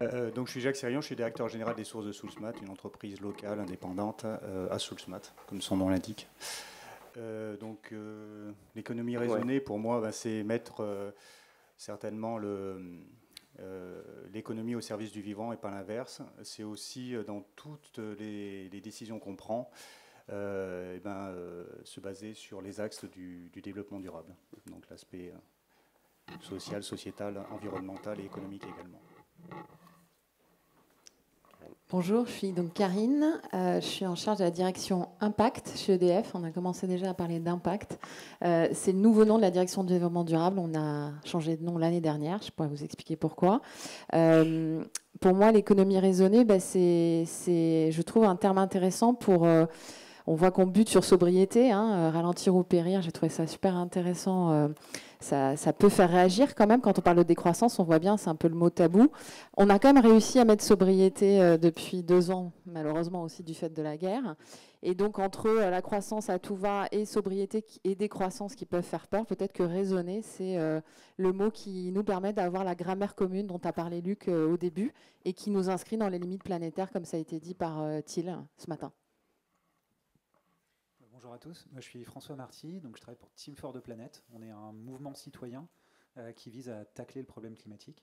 Donc je suis Jacques Sérion, je suis directeur général des sources de Soulsmat, une entreprise locale indépendante à Soulsmat, comme son nom l'indique. L'économie raisonnée, pour moi, c'est mettre certainement l'économie au service du vivant et pas l'inverse. C'est aussi dans toutes les décisions qu'on prend, se baser sur les axes du développement durable. Donc l'aspect social, sociétal, environnemental et économique également. Bonjour, je suis donc Karine, je suis en charge de la direction Impact chez EDF. On a commencé déjà à parler d'impact. C'est le nouveau nom de la direction du développement durable. On a changé de nom l'année dernière, je pourrais vous expliquer pourquoi. Pour moi, l'économie raisonnée, c'est, je trouve, un terme intéressant pour... on voit qu'on bute sur sobriété, ralentir ou périr. J'ai trouvé ça super intéressant. Ça peut faire réagir quand même. Quand on parle de décroissance, on voit bien, c'est un peu le mot tabou. On a quand même réussi à mettre sobriété depuis 2 ans, malheureusement aussi du fait de la guerre. Et donc entre la croissance à tout va et sobriété et décroissance qui peuvent faire peur, peut-être que raisonner, c'est le mot qui nous permet d'avoir la grammaire commune dont a parlé Luc au début et qui nous inscrit dans les limites planétaires, comme ça a été dit par Thiel ce matin. Bonjour à tous, moi je suis François Marty, donc je travaille pour Team for the Planet. On est un mouvement citoyen qui vise à tacler le problème climatique.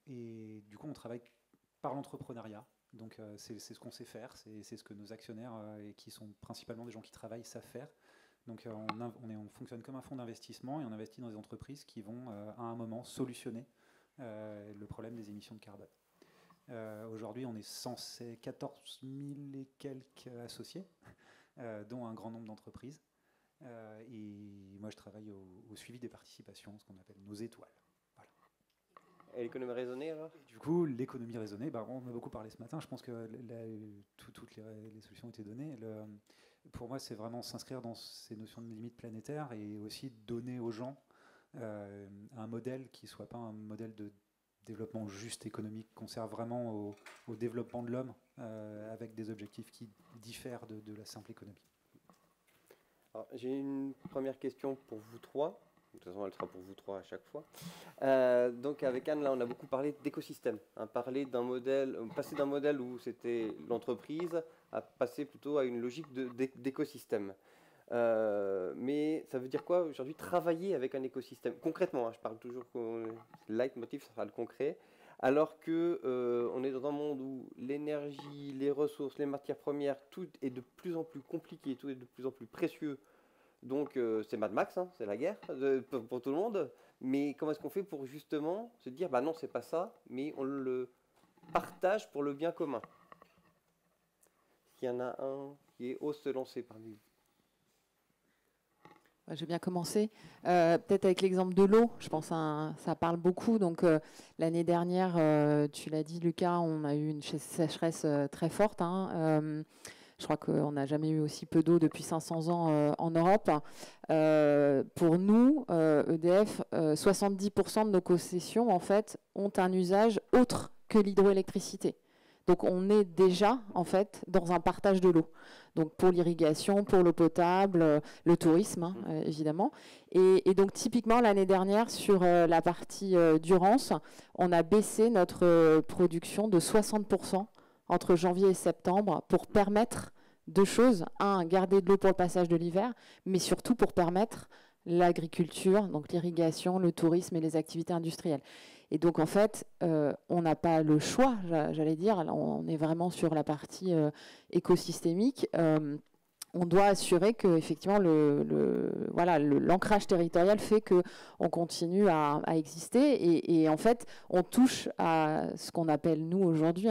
Et du coup on travaille par l'entrepreneuriat, donc c'est ce qu'on sait faire, c'est ce que nos actionnaires, et qui sont principalement des gens qui travaillent, savent faire. Donc on fonctionne comme un fonds d'investissement et on investit dans des entreprises qui vont à un moment solutionner le problème des émissions de carbone. Aujourd'hui on est 114 000 et quelques associés. Dont un grand nombre d'entreprises. Et moi, je travaille au suivi des participations, ce qu'on appelle nos étoiles. Voilà. Et l'économie raisonnée, alors ? Du coup, l'économie raisonnée, on en a beaucoup parlé ce matin. Je pense que toutes les solutions ont été données. Pour moi, c'est vraiment s'inscrire dans ces notions de limites planétaires et aussi donner aux gens un modèle qui ne soit pas un modèle de développement juste économique, qu'on sert vraiment au développement de l'homme avec des objectifs qui diffèrent de la simple économie. J'ai une première question pour vous trois. De toute façon, elle sera pour vous trois à chaque fois. Donc avec Anne, là, on a beaucoup parlé d'écosystème. Passer d'un modèle où c'était l'entreprise à passer plutôt à une logique d'écosystème. Mais ça veut dire quoi aujourd'hui travailler avec un écosystème concrètement, je parle toujours que le leitmotiv, ça sera le concret, alors que on est dans un monde où l'énergie, les ressources, les matières premières, tout est de plus en plus compliqué, tout est de plus en plus précieux. Donc c'est Mad Max, c'est la guerre pour tout le monde. Mais comment est-ce qu'on fait pour justement se dire bah non, c'est pas ça, mais on le partage pour le bien commun? S'il y en a un qui ose se lancer parmi vous. Je vais bien commencer. Peut-être avec l'exemple de l'eau, je pense que ça parle beaucoup. Donc l'année dernière, tu l'as dit Lucas, on a eu une sécheresse très forte. Je crois qu'on n'a jamais eu aussi peu d'eau depuis 500 ans en Europe. Pour nous, EDF, 70% de nos concessions en fait, ont un usage autre que l'hydroélectricité. Donc on est déjà en fait dans un partage de l'eau. Donc pour l'irrigation, pour l'eau potable, le tourisme évidemment. Et donc typiquement l'année dernière sur la partie Durance, on a baissé notre production de 60% entre janvier et septembre pour permettre 2 choses. Garder de l'eau pour le passage de l'hiver, mais surtout pour permettre l'agriculture, donc l'irrigation, le tourisme et les activités industrielles. Et donc, en fait, on n'a pas le choix, j'allais dire. On est vraiment sur la partie écosystémique. On doit assurer que effectivement l'ancrage territorial fait qu'on continue à exister. Et en fait, on touche à ce qu'on appelle, nous, aujourd'hui,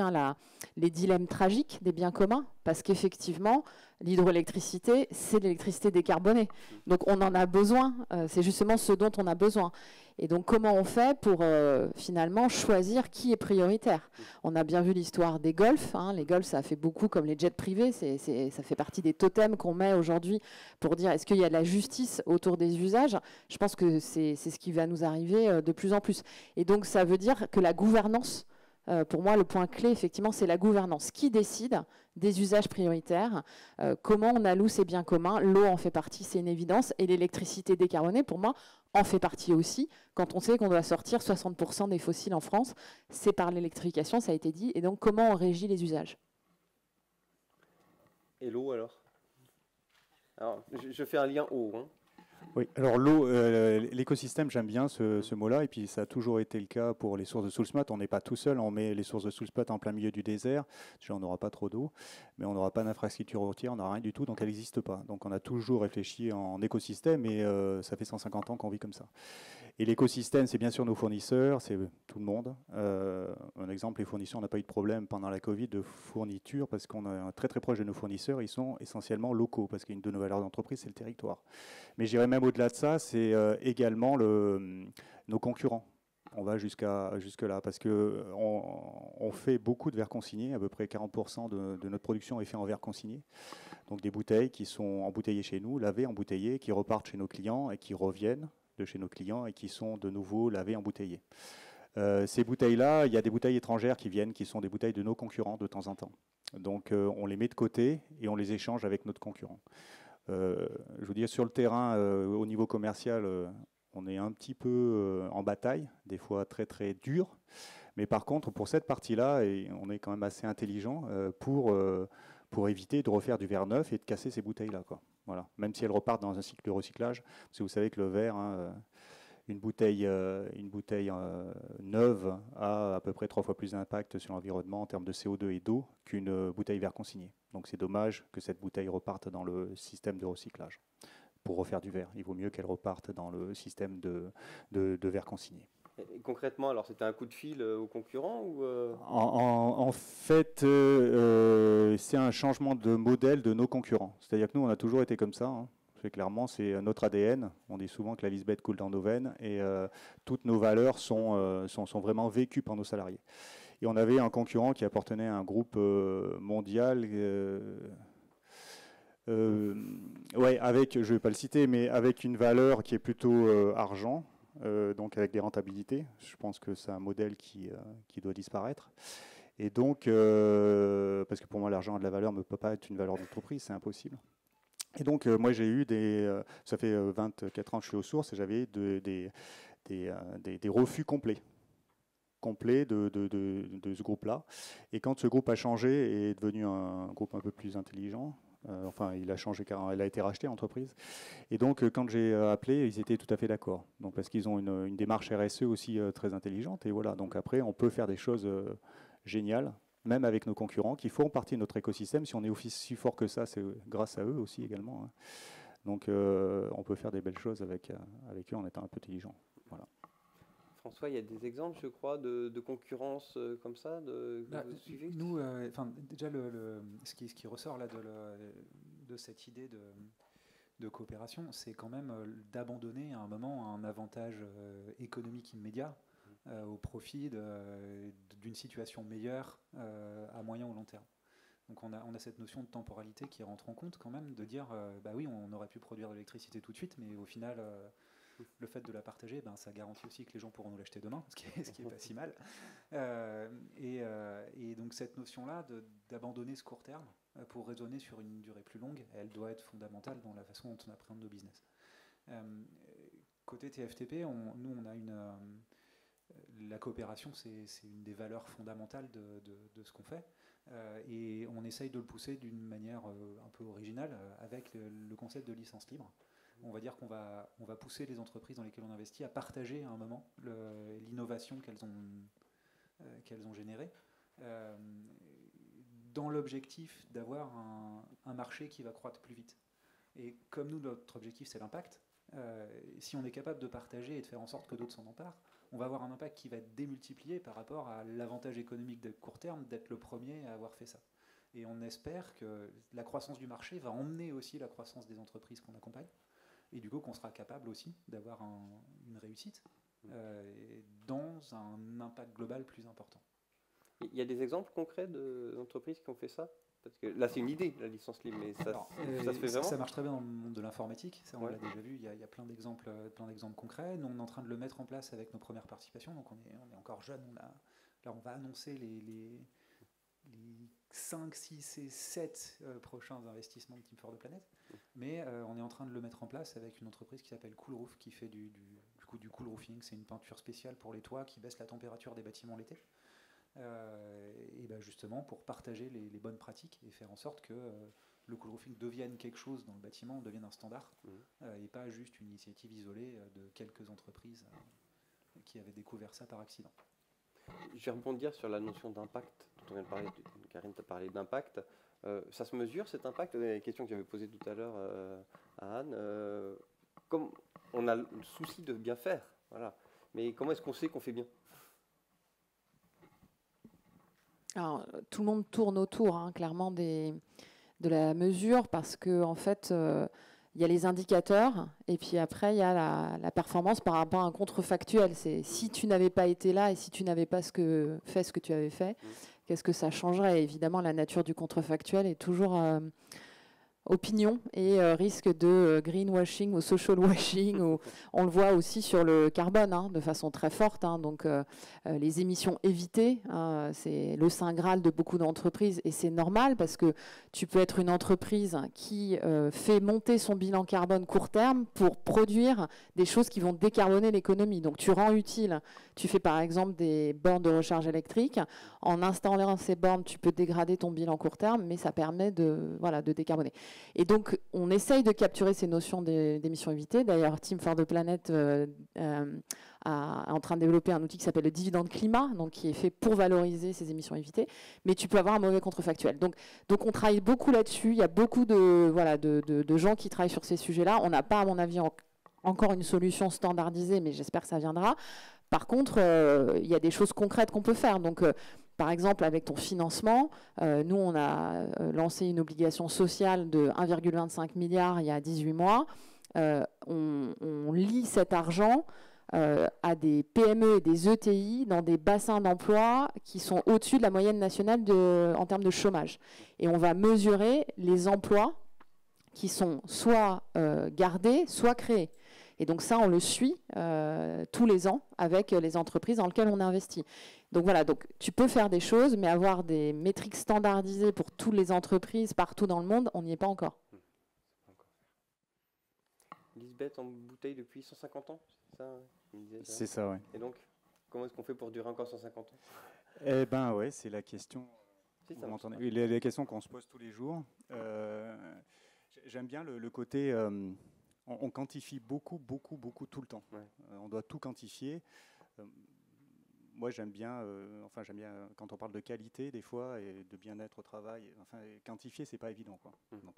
les dilemmes tragiques des biens communs. Parce qu'effectivement, l'hydroélectricité, c'est l'électricité décarbonée. Donc, on en a besoin. C'est justement ce dont on a besoin. Et donc, comment on fait pour finalement choisir qui est prioritaire? On a bien vu l'histoire des golfs. Les golfs, ça a fait beaucoup comme les jets privés. Ça fait partie des totems qu'on met aujourd'hui pour dire est-ce qu'il y a de la justice autour des usages? Je pense que c'est ce qui va nous arriver de plus en plus. Et donc, ça veut dire que la gouvernance Pour moi, le point clé, effectivement, c'est la gouvernance. Qui décide des usages prioritaires? Comment on alloue ces biens communs? L'eau en fait partie, c'est une évidence. Et l'électricité décarbonée, pour moi, en fait partie aussi. Quand on sait qu'on doit sortir 60% des fossiles en France, c'est par l'électrification, ça a été dit. Et donc, comment on régit les usages? Et l'eau, alors? Alors, je fais un lien eau. Hein. Oui, alors l'eau, l'écosystème, j'aime bien ce mot-là, et puis ça a toujours été le cas pour les sources de Soulsmat. On n'est pas tout seul, on met les sources de Soulsmat en plein milieu du désert. Déjà, on n'aura pas trop d'eau, mais on n'aura pas d'infrastructure routière, on n'aura rien du tout, donc elle n'existe pas. Donc on a toujours réfléchi en écosystème, et ça fait 150 ans qu'on vit comme ça. Et l'écosystème, c'est bien sûr nos fournisseurs, c'est tout le monde. Un exemple, les fournisseurs, on n'a pas eu de problème pendant la Covid de fourniture, parce qu'on est très très proche de nos fournisseurs, ils sont essentiellement locaux, parce qu'une de nos valeurs d'entreprise, c'est le territoire. Mais j'irais même au-delà de ça, c'est également nos concurrents. On va jusque-là, parce qu'on fait beaucoup de verres consignés, à peu près 40% de notre production est fait en verre consigné. Donc des bouteilles qui sont embouteillées chez nous, lavées, embouteillées, qui repartent chez nos clients et qui reviennent de chez nos clients et qui sont de nouveau lavées, embouteillées. Ces bouteilles-là, il y a des bouteilles étrangères qui viennent, qui sont des bouteilles de nos concurrents de temps en temps. Donc on les met de côté et on les échange avec notre concurrent. Je veux dire, sur le terrain, au niveau commercial, on est un petit peu en bataille, des fois très très dur. Mais par contre, pour cette partie-là, on est quand même assez intelligent pour éviter de refaire du verre neuf et de casser ces bouteilles-là, quoi. Voilà. Même si elles repartent dans un cycle de recyclage, parce que vous savez que le verre, une bouteille neuve a à peu près 3 fois plus d'impact sur l'environnement en termes de CO2 et d'eau qu'une bouteille verre consigné. Donc c'est dommage que cette bouteille reparte dans le système de recyclage. Pour refaire du verre, il vaut mieux qu'elle reparte dans le système de verre consigné. Et concrètement, alors c'était un coup de fil aux concurrents ou En fait, c'est un changement de modèle de nos concurrents. C'est-à-dire que nous, on a toujours été comme ça. Hein. Clairement, c'est notre ADN. On dit souvent que la Lisbeth coule dans nos veines et toutes nos valeurs sont vraiment vécues par nos salariés. Et on avait un concurrent qui appartenait à un groupe mondial, avec, je ne vais pas le citer, mais avec une valeur qui est plutôt argent, donc avec des rentabilités. Je pense que c'est un modèle qui doit disparaître. Et donc, parce que pour moi, l'argent a de la valeur ne peut pas être une valeur d'entreprise, c'est impossible. Et donc, moi, j'ai eu ça fait 24 ans que je suis aux sources, et j'avais des refus complets de ce groupe-là. Et quand ce groupe a changé et est devenu un groupe un peu plus intelligent, il a changé car elle a été rachetée, l'entreprise. Et donc, quand j'ai appelé, ils étaient tout à fait d'accord. Donc, parce qu'ils ont une démarche RSE aussi très intelligente. Et voilà, donc après, on peut faire des choses géniales, même avec nos concurrents, qui font partie de notre écosystème. Si on est aussi fort que ça, c'est grâce à eux aussi également. Hein. Donc, on peut faire des belles choses avec eux en étant un peu intelligent. Voilà. François, il y a des exemples, je crois, de concurrence comme ça que vous suivez? Nous, déjà, ce qui ressort là de cette idée de coopération, c'est quand même d'abandonner à un moment un avantage économique immédiat au profit d'une situation meilleure à moyen ou long terme. Donc on a cette notion de temporalité qui rentre en compte quand même, de dire, oui, on aurait pu produire de l'électricité tout de suite, mais au final... le fait de la partager, ça garantit aussi que les gens pourront nous l'acheter demain, ce qui est pas si mal. Et donc cette notion-là d'abandonner ce court terme pour raisonner sur une durée plus longue, elle doit être fondamentale dans la façon dont on appréhende nos business. Côté TFTP, nous on a la coopération, c'est une des valeurs fondamentales de ce qu'on fait. Et on essaye de le pousser d'une manière un peu originale avec le concept de licence libre. On va dire qu'on va pousser les entreprises dans lesquelles on investit à partager à un moment l'innovation qu'elles ont générée, dans l'objectif d'avoir un marché qui va croître plus vite. Et comme nous, notre objectif, c'est l'impact, si on est capable de partager et de faire en sorte que d'autres s'en emparent, on va avoir un impact qui va être démultiplié par rapport à l'avantage économique de court terme d'être le premier à avoir fait ça. Et on espère que la croissance du marché va emmener aussi la croissance des entreprises qu'on accompagne. Et du coup, qu'on sera capable aussi d'avoir une réussite dans un impact global plus important. Il y a des exemples concrets d'entreprises qui ont fait ça? Parce que là, c'est une idée, la licence libre, mais ça se fait vraiment? Ça marche très bien dans le monde de l'informatique, ça on l'a déjà vu, il y a plein d'exemples concrets. Nous, on est en train de le mettre en place avec nos premières participations, donc on est encore jeune, Là, on va annoncer les 5, 6 et 7 prochains investissements de Team for the Planet, mais on est en train de le mettre en place avec une entreprise qui s'appelle Coolroof, qui fait du cool roofing. C'est une peinture spéciale pour les toits qui baisse la température des bâtiments l'été. Et ben justement pour partager les bonnes pratiques et faire en sorte que le cool roofing devienne quelque chose dans le bâtiment, devienne un standard, et pas juste une initiative isolée de quelques entreprises qui avaient découvert ça par accident. Je vais rebondir sur la notion d'impact dont on vient de parler. Karine t'a parlé d'impact. Ça se mesure cet impact? La question que j'avais posée tout à l'heure à Anne. Comme on a le souci de bien faire, voilà. Mais comment est-ce qu'on sait qu'on fait bien? Alors, tout le monde tourne autour, hein, clairement, de la mesure, parce que en fait, il y a les indicateurs, et puis après, il y a la performance par rapport à un contrefactuel. C'est si tu n'avais pas été là et si tu n'avais pas fait ce que tu avais fait, qu'est-ce que ça changerait? Et évidemment, la nature du contrefactuel est toujours opinion et risque de greenwashing ou social washing. Ou, on le voit aussi sur le carbone, hein, de façon très forte. Hein, donc, les émissions évitées, c'est le saint graal de beaucoup d'entreprises. Et c'est normal parce que tu peux être une entreprise qui fait monter son bilan carbone court terme pour produire des choses qui vont décarboner l'économie. Donc, tu rends utile. Tu fais par exemple des bornes de recharge électrique. En installant ces bornes, tu peux dégrader ton bilan court terme, mais ça permet de décarboner. Et donc, on essaye de capturer ces notions d'émissions évitées. D'ailleurs, Team for the Planet est en train de développer un outil qui s'appelle le dividende climat, donc qui est fait pour valoriser ces émissions évitées. Mais tu peux avoir un mauvais contrefactuel. Donc on travaille beaucoup là-dessus. Il y a beaucoup de gens qui travaillent sur ces sujets-là. On n'a pas, à mon avis, encore une solution standardisée, mais j'espère que ça viendra. Par contre, il y a des choses concrètes qu'on peut faire. Donc, par exemple, avec ton financement, nous, on a lancé une obligation sociale de 1,25 milliard il y a 18 mois. On lie cet argent à des PME et des ETI dans des bassins d'emploi qui sont au-dessus de la moyenne nationale en termes de chômage. Et on va mesurer les emplois qui sont soit gardés, soit créés. Et donc ça, on le suit tous les ans avec les entreprises dans lesquelles on investit. Donc voilà, donc tu peux faire des choses, mais avoir des métriques standardisées pour toutes les entreprises partout dans le monde, on n'y est pas encore. Lisbeth en bouteille depuis 150 ans, c'est ça? C'est ça, oui. Et donc, comment est-ce qu'on fait pour durer encore 150 ans? Eh bien, oui, c'est la question. Si, la question qu'on se pose tous les jours. J'aime bien le côté... on quantifie beaucoup tout le temps. Ouais. On doit tout quantifier. Moi, j'aime bien quand on parle de qualité des fois et de bien-être au travail. Enfin, quantifier, c'est pas évident, quoi. Donc,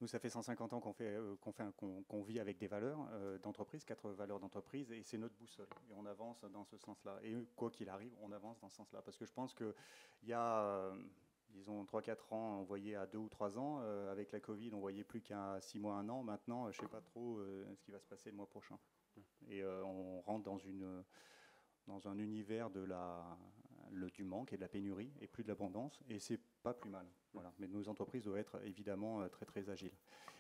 nous, ça fait 150 ans qu'on vit avec des valeurs d'entreprise, 4 valeurs d'entreprise, et c'est notre boussole. Et on avance dans ce sens-là. Et quoi qu'il arrive, on avance dans ce sens-là. Parce que je pense qu'il y a... disons 3-4 ans, on voyait à 2 ou 3 ans. Avec la Covid, on ne voyait plus qu'à 6 mois, 1 an. Maintenant, je ne sais pas trop ce qui va se passer le mois prochain. Et on rentre dans un univers du manque et de la pénurie et plus de l'abondance. Et ce n'est pas plus mal. Voilà. Mais nos entreprises doivent être évidemment très, très agiles.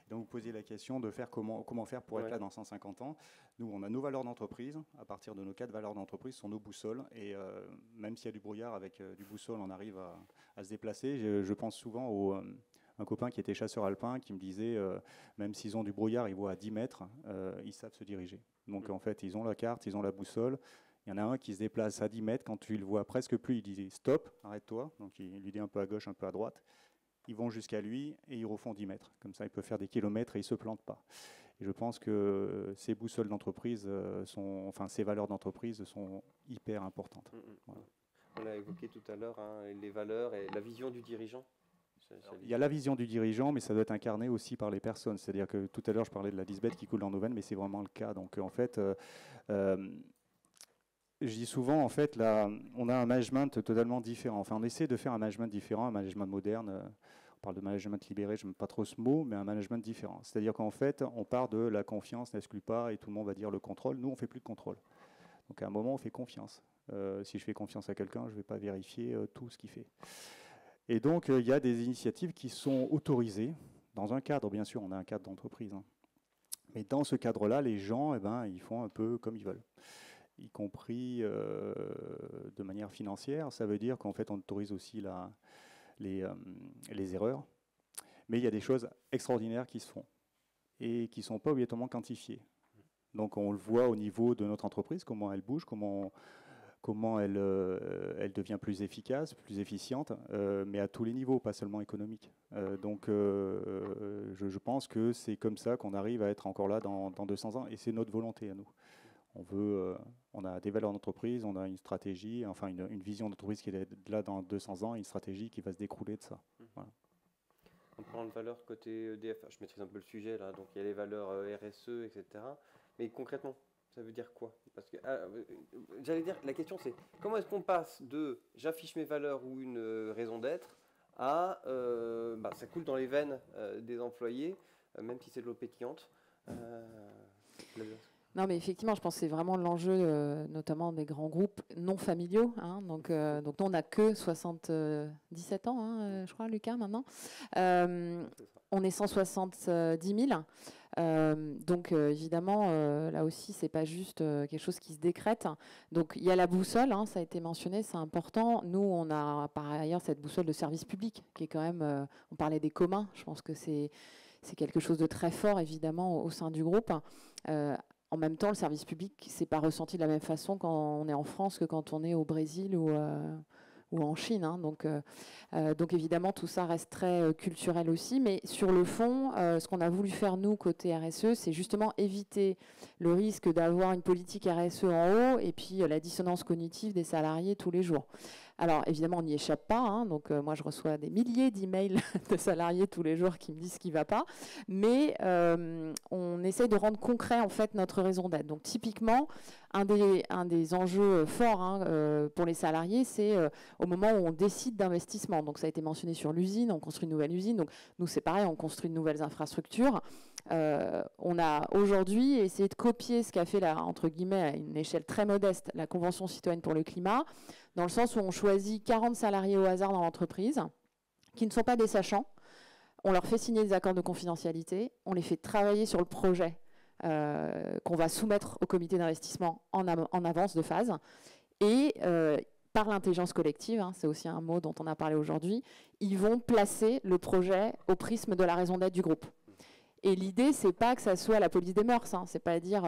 Et donc, vous posiez la question de faire comment faire pour être là dans 150 ans. Nous, on a nos valeurs d'entreprise. À partir de nos 4 valeurs d'entreprise, ce sont nos boussoles. Et même s'il y a du brouillard avec du boussole, on arrive à se déplacer. Je pense souvent à un copain qui était chasseur alpin qui me disait, même s'ils ont du brouillard, ils voient à 10 mètres, ils savent se diriger. Donc en fait, ils ont la carte, ils ont la boussole. Il y en a un qui se déplace à 10 mètres. Quand tu le vois presque plus, il dit stop, arrête-toi. Donc il lui dit un peu à gauche, un peu à droite. Ils vont jusqu'à lui et ils refont 10 mètres. Comme ça, il peut faire des kilomètres et il ne se plante pas. Et je pense que ces boussoles d'entreprise, ces valeurs d'entreprise sont hyper importantes. Voilà. On a évoqué tout à l'heure les valeurs et la vision du dirigeant. Il y a la vision du dirigeant, mais ça doit être incarné aussi par les personnes. C'est-à-dire que tout à l'heure, je parlais de la Lisbeth qui coule dans nos veines, mais c'est vraiment le cas. Donc en fait, je dis souvent, en fait, là, on a un management totalement différent. Enfin, on essaie de faire un management différent, un management moderne. On parle de management libéré, je n'aime pas trop ce mot, mais un management différent. C'est-à-dire qu'en fait, on part de la confiance, n'exclut pas, et tout le monde va dire le contrôle. Nous, on ne fait plus de contrôle. Donc à un moment, on fait confiance. Si je fais confiance à quelqu'un, je ne vais pas vérifier tout ce qu'il fait. Et donc, il y a des initiatives qui sont autorisées, dans un cadre, bien sûr, on a un cadre d'entreprise. Hein. Mais dans ce cadre-là, les gens, ils font un peu comme ils veulent. y compris de manière financière. Ça veut dire qu'en fait, on autorise aussi les erreurs. Mais il y a des choses extraordinaires qui se font et qui ne sont pas obligatoirement quantifiées. Donc on le voit au niveau de notre entreprise, comment elle bouge, comment elle devient plus efficace, plus efficiente, mais à tous les niveaux, pas seulement économique. Donc je pense que c'est comme ça qu'on arrive à être encore là dans 200 ans, et c'est notre volonté à nous. On a des valeurs d'entreprise, on a une stratégie, enfin une vision d'entreprise qui est là dans 200 ans, et une stratégie qui va se découler de ça. Voilà. En parlant de valeurs côté EDF, je maîtrise un peu le sujet là, donc il y a les valeurs RSE, etc. Mais concrètement, ça veut dire quoi? Parce que j'allais dire, la question c'est comment est-ce qu'on passe de j'affiche mes valeurs ou une raison d'être à ça coule dans les veines des employés, même si c'est de l'eau pétillante. Non, mais effectivement, je pense que c'est vraiment l'enjeu, notamment des grands groupes non familiaux. Hein, donc nous, on n'a que 77 ans, je crois, Lucas, maintenant. On est 170 000. Donc évidemment, là aussi, c'est pas juste quelque chose qui se décrète. Donc il y a la boussole, hein, ça a été mentionné, c'est important. Nous, on a par ailleurs cette boussole de service public, qui est quand même, on parlait des communs, je pense que c'est quelque chose de très fort, évidemment, au sein du groupe. En même temps, le service public, c'est pas ressenti de la même façon quand on est en France que quand on est au Brésil ou en Chine. Hein. Donc évidemment, tout ça reste très culturel aussi. Mais sur le fond, ce qu'on a voulu faire, nous, côté RSE, c'est justement éviter le risque d'avoir une politique RSE en haut et puis la dissonance cognitive des salariés tous les jours. Alors, évidemment, on n'y échappe pas. Hein, donc, moi, je reçois des milliers d'emails de salariés tous les jours qui me disent ce qui ne va pas. Mais on essaye de rendre concret, en fait, notre raison d'être. Donc, typiquement, un des enjeux forts pour les salariés, c'est au moment où on décide d'investissement. Donc, ça a été mentionné sur l'usine. On construit une nouvelle usine. Donc, nous, c'est pareil, on construit de nouvelles infrastructures. On a aujourd'hui essayé de copier ce qu'a fait, entre guillemets, à une échelle très modeste, la Convention citoyenne pour le climat, dans le sens où on choisit 40 salariés au hasard dans l'entreprise, qui ne sont pas des sachants. On leur fait signer des accords de confidentialité, on les fait travailler sur le projet qu'on va soumettre au comité d'investissement en avance de phase. Et par l'intelligence collective, hein, c'est aussi un mot dont on a parlé aujourd'hui, ils vont placer le projet au prisme de la raison d'être du groupe. Et l'idée, c'est pas que ça soit la police des mœurs, hein, c'est pas dire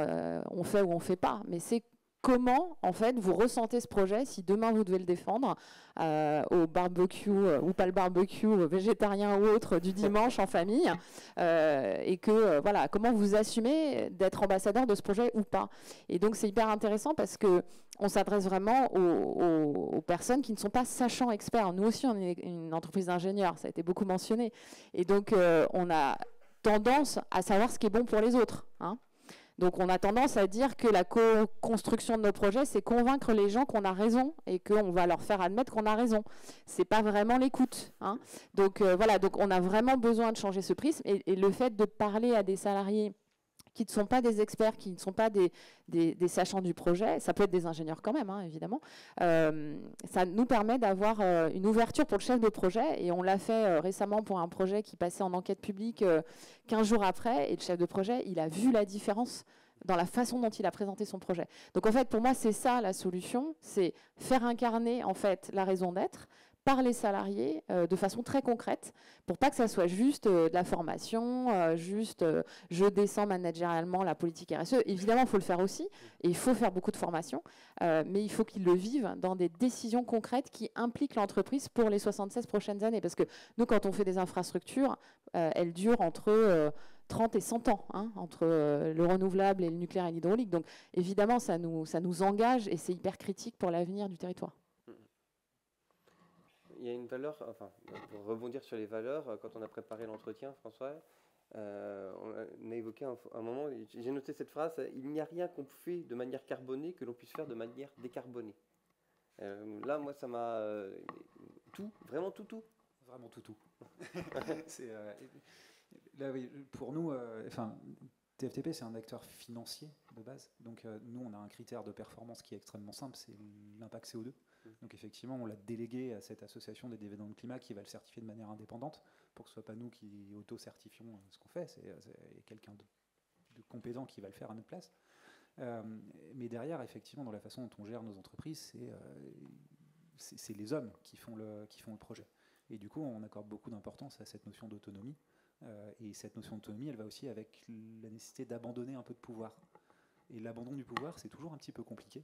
on fait ou on fait pas, mais c'est comment, en fait, vous ressentez ce projet si demain vous devez le défendre au barbecue ou pas le barbecue végétarien ou autre du dimanche en famille et que, voilà, comment vous assumez d'être ambassadeur de ce projet ou pas. Et donc, c'est hyper intéressant parce que on s'adresse vraiment aux personnes qui ne sont pas sachants experts. Nous aussi, on est une entreprise d'ingénieurs, ça a été beaucoup mentionné. Et donc, on a tendance à savoir ce qui est bon pour les autres, hein. Donc, on a tendance à dire que la co-construction de nos projets, c'est convaincre les gens qu'on a raison et qu'on va leur faire admettre qu'on a raison. C'est pas vraiment l'écoute, hein. Donc, voilà, donc on a vraiment besoin de changer ce prisme. Et le fait de parler à des salariés qui ne sont pas des experts, qui ne sont pas des sachants du projet, ça peut être des ingénieurs quand même, hein, évidemment, ça nous permet d'avoir une ouverture pour le chef de projet. Et on l'a fait récemment pour un projet qui passait en enquête publique 15 jours après. Et le chef de projet, il a vu la différence dans la façon dont il a présenté son projet. Donc en fait, pour moi, c'est ça la solution, c'est faire incarner en fait la raison d'être par les salariés de façon très concrète, pour pas que ça soit juste de la formation, je descends managérialement la politique RSE. Évidemment, il faut le faire aussi, et il faut faire beaucoup de formation, mais il faut qu'ils le vivent dans des décisions concrètes qui impliquent l'entreprise pour les 76 prochaines années. Parce que nous, quand on fait des infrastructures, elles durent entre 30 et 100 ans, hein, entre le renouvelable et le nucléaire et l'hydraulique. Donc évidemment, ça nous engage, et c'est hyper critique pour l'avenir du territoire. Il y a une valeur, enfin, pour rebondir sur les valeurs, quand on a préparé l'entretien, François, on a évoqué un moment, j'ai noté cette phrase, il n'y a rien qu'on fait de manière carbonée que l'on puisse faire de manière décarbonée. Là, moi, ça m'a... tout, vraiment tout. Vraiment tout. Là, oui, pour nous, TFTP, c'est un acteur financier de base. Donc, nous, on a un critère de performance qui est extrêmement simple, c'est l'impact CO2. Donc, effectivement, on l'a délégué à cette association des événements de climat qui va le certifier de manière indépendante pour que ce ne soit pas nous qui auto-certifions ce qu'on fait. C'est quelqu'un de compétent qui va le faire à notre place. Mais derrière, effectivement, dans la façon dont on gère nos entreprises, c'est les hommes qui font le projet. Et du coup, on accorde beaucoup d'importance à cette notion d'autonomie. Et cette notion d'autonomie, elle va aussi avec la nécessité d'abandonner un peu de pouvoir. Et l'abandon du pouvoir, c'est toujours un petit peu compliqué,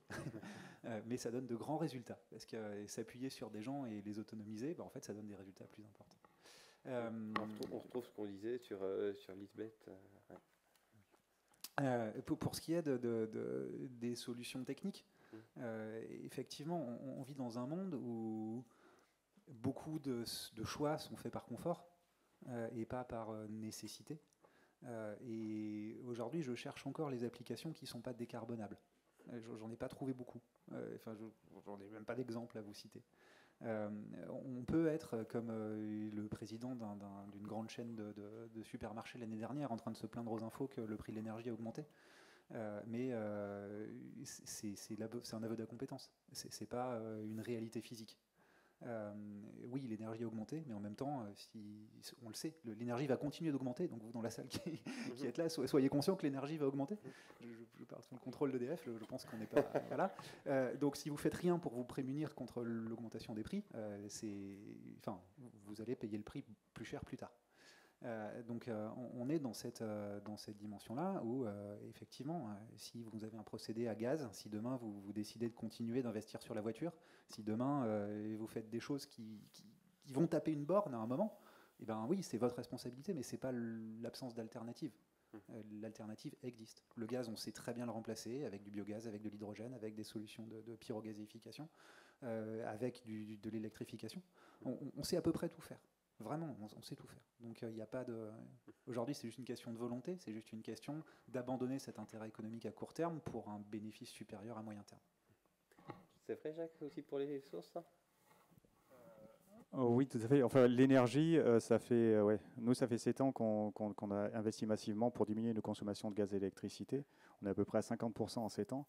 mais ça donne de grands résultats. Parce que s'appuyer sur des gens et les autonomiser, en fait, ça donne des résultats plus importants. On retrouve ce qu'on disait sur Lisbeth. Pour ce qui est des solutions techniques, effectivement, on vit dans un monde où beaucoup de choix sont faits par confort et pas par nécessité. Et aujourd'hui, je cherche encore les applications qui ne sont pas décarbonables. J'en ai pas trouvé beaucoup. J'en ai même pas d'exemple à vous citer. On peut être comme le président d'une grande chaîne de supermarchés l'année dernière en train de se plaindre aux infos que le prix de l'énergie a augmenté. Mais c'est un aveu d'incompétence. C'est pas une réalité physique. Oui, l'énergie a augmenté, mais en même temps, on le sait, l'énergie va continuer d'augmenter. Donc vous, dans la salle qui êtes là, soyez conscient que l'énergie va augmenter. Je parle sous le contrôle d'EDF, je pense qu'on n'est pas... voilà. Donc si vous faites rien pour vous prémunir contre l'augmentation des prix, vous allez payer le prix plus cher plus tard. Donc on est dans cette dimension-là où, effectivement, si vous avez un procédé à gaz, si demain vous décidez de continuer d'investir sur la voiture, si demain vous faites des choses qui vont taper une borne à un moment, eh ben oui, c'est votre responsabilité, mais ce n'est pas l'absence d'alternative. L'alternative existe. Le gaz, on sait très bien le remplacer avec du biogaz, avec de l'hydrogène, avec des solutions de pyrogazéification, avec de l'électrification. On sait à peu près tout faire. Vraiment, on sait tout faire. Donc il n'y a pas de... Aujourd'hui, c'est juste une question de volonté, c'est juste une question d'abandonner cet intérêt économique à court terme pour un bénéfice supérieur à moyen terme. C'est vrai, Jacques, aussi pour les sources, ça ? Oui, tout à fait. Enfin, l'énergie, ça fait 7 ans qu'on a investi massivement pour diminuer nos consommations de gaz et d'électricité. On est à peu près à 50% en 7 ans.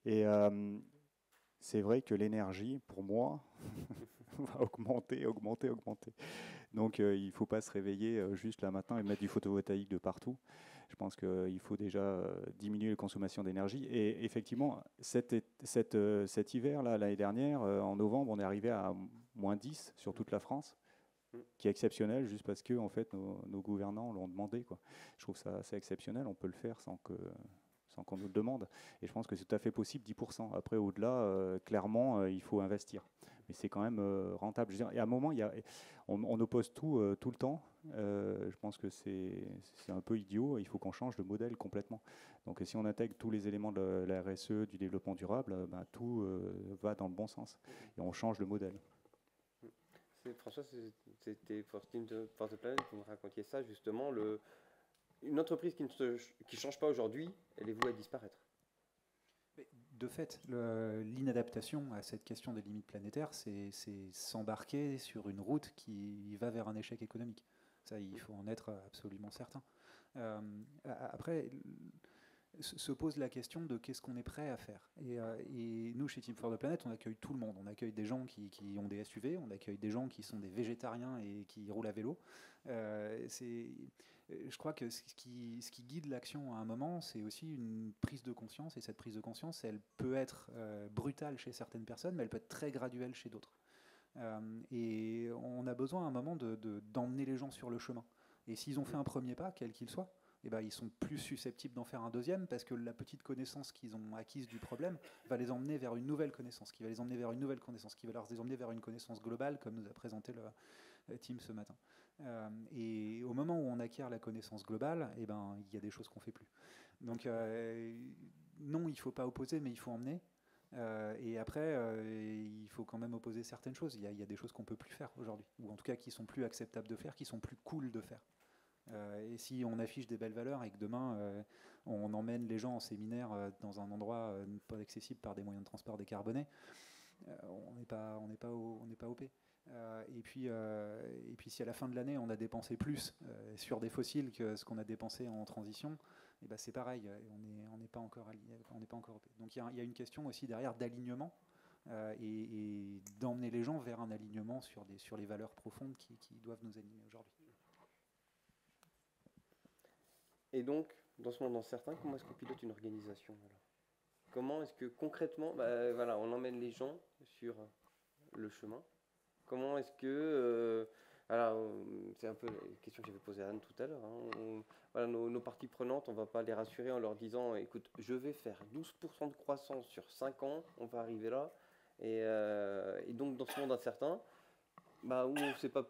Et c'est vrai que l'énergie, pour moi, va augmenter. Donc, il ne faut pas se réveiller juste là matin et mettre du photovoltaïque de partout. Je pense qu'il faut déjà diminuer la consommation d'énergie. Et effectivement, cet hiver, l'année dernière, en novembre, on est arrivé à moins 10 sur toute la France, qui est exceptionnel, juste parce que en fait, nos gouvernants l'ont demandé, quoi. Je trouve ça assez exceptionnel. On peut le faire sans qu'on nous le demande. Et je pense que c'est tout à fait possible, 10%. Après, au-delà, clairement, il faut investir. Mais c'est quand même rentable. Je veux dire, et à un moment, on oppose tout le temps. Je pense que c'est un peu idiot. Il faut qu'on change de modèle complètement. Donc si on intègre tous les éléments de la RSE, du développement durable, tout va dans le bon sens. Et on change de modèle. François, c'était pour Team Force the Planet, vous me racontiez ça justement. Une entreprise qui ne change pas aujourd'hui, elle est vouée à disparaître. De fait, l'inadaptation à cette question des limites planétaires, c'est s'embarquer sur une route qui va vers un échec économique. Ça, il faut en être absolument certain. Après, se pose la question de qu'est-ce qu'on est prêt à faire. Et nous, chez Team for the Planet, on accueille tout le monde. On accueille des gens qui ont des SUV, on accueille des gens qui sont des végétariens et qui roulent à vélo. Je crois que ce qui guide l'action à un moment, c'est aussi une prise de conscience. Et cette prise de conscience, elle peut être brutale chez certaines personnes, mais elle peut être très graduelle chez d'autres. Et on a besoin à un moment d'emmener les gens sur le chemin. Et s'ils ont fait un premier pas, quel qu'il soit, ils sont plus susceptibles d'en faire un deuxième parce que la petite connaissance qu'ils ont acquise du problème va les emmener vers une nouvelle connaissance, qui va les emmener vers une nouvelle connaissance, qui va les emmener vers une connaissance globale, comme nous a présenté le team ce matin. Et au moment où on acquiert la connaissance globale, il y a des choses qu'on ne fait plus. Donc non, il ne faut pas opposer, mais il faut emmener. Et après, il faut quand même opposer certaines choses. Il y a des choses qu'on ne peut plus faire aujourd'hui, ou en tout cas qui sont plus acceptables de faire, qui sont plus cool de faire. Et si on affiche des belles valeurs et que demain on emmène les gens en séminaire dans un endroit pas accessible par des moyens de transport décarbonés, on n'est pas OP. Et puis si à la fin de l'année on a dépensé plus sur des fossiles que ce qu'on a dépensé en transition, c'est pareil, on n'est pas encore OP. Donc il y a une question aussi derrière d'alignement et d'emmener les gens vers un alignement sur les valeurs profondes qui doivent nous animer aujourd'hui. Et donc, dans ce monde incertain, comment est-ce qu'on pilote une organisation alors ? Comment est-ce que concrètement, voilà, on emmène les gens sur le chemin? Comment est-ce que, c'est un peu la question que j'avais posée à Anne tout à l'heure, hein. Voilà, nos parties prenantes, on ne va pas les rassurer en leur disant, écoute, je vais faire 12% de croissance sur 5 ans, on va arriver là. Et donc dans ce monde incertain, où on ne sait pas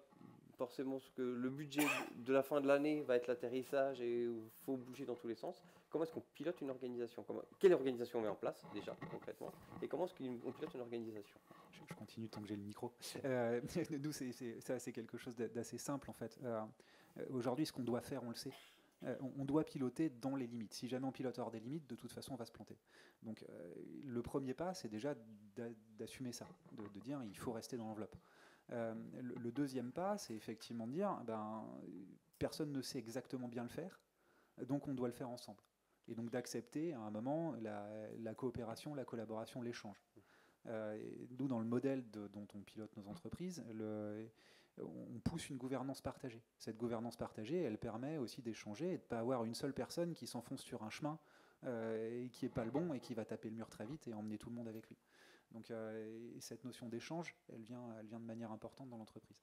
forcément ce que le budget de la fin de l'année va être l'atterrissage et où il faut bouger dans tous les sens, comment est-ce qu'on pilote une organisation? Quelle organisation on met en place déjà concrètement? Et comment est-ce qu'on pilote une organisation? Je continue tant que j'ai le micro. Nous, c'est quelque chose d'assez simple en fait. Aujourd'hui, ce qu'on doit faire, on le sait. On doit piloter dans les limites. Si jamais on pilote hors des limites, de toute façon, on va se planter. Donc, le premier pas, c'est déjà d'assumer ça, de dire il faut rester dans l'enveloppe. Le deuxième pas, c'est effectivement de dire personne ne sait exactement bien le faire, donc on doit le faire ensemble. Et donc d'accepter à un moment la coopération, la collaboration, l'échange. Nous, dans le modèle dont on pilote nos entreprises, on pousse une gouvernance partagée. Cette gouvernance partagée, elle permet aussi d'échanger et de ne pas avoir une seule personne qui s'enfonce sur un chemin et qui n'est pas le bon et qui va taper le mur très vite et emmener tout le monde avec lui. Donc cette notion d'échange, elle vient de manière importante dans l'entreprise.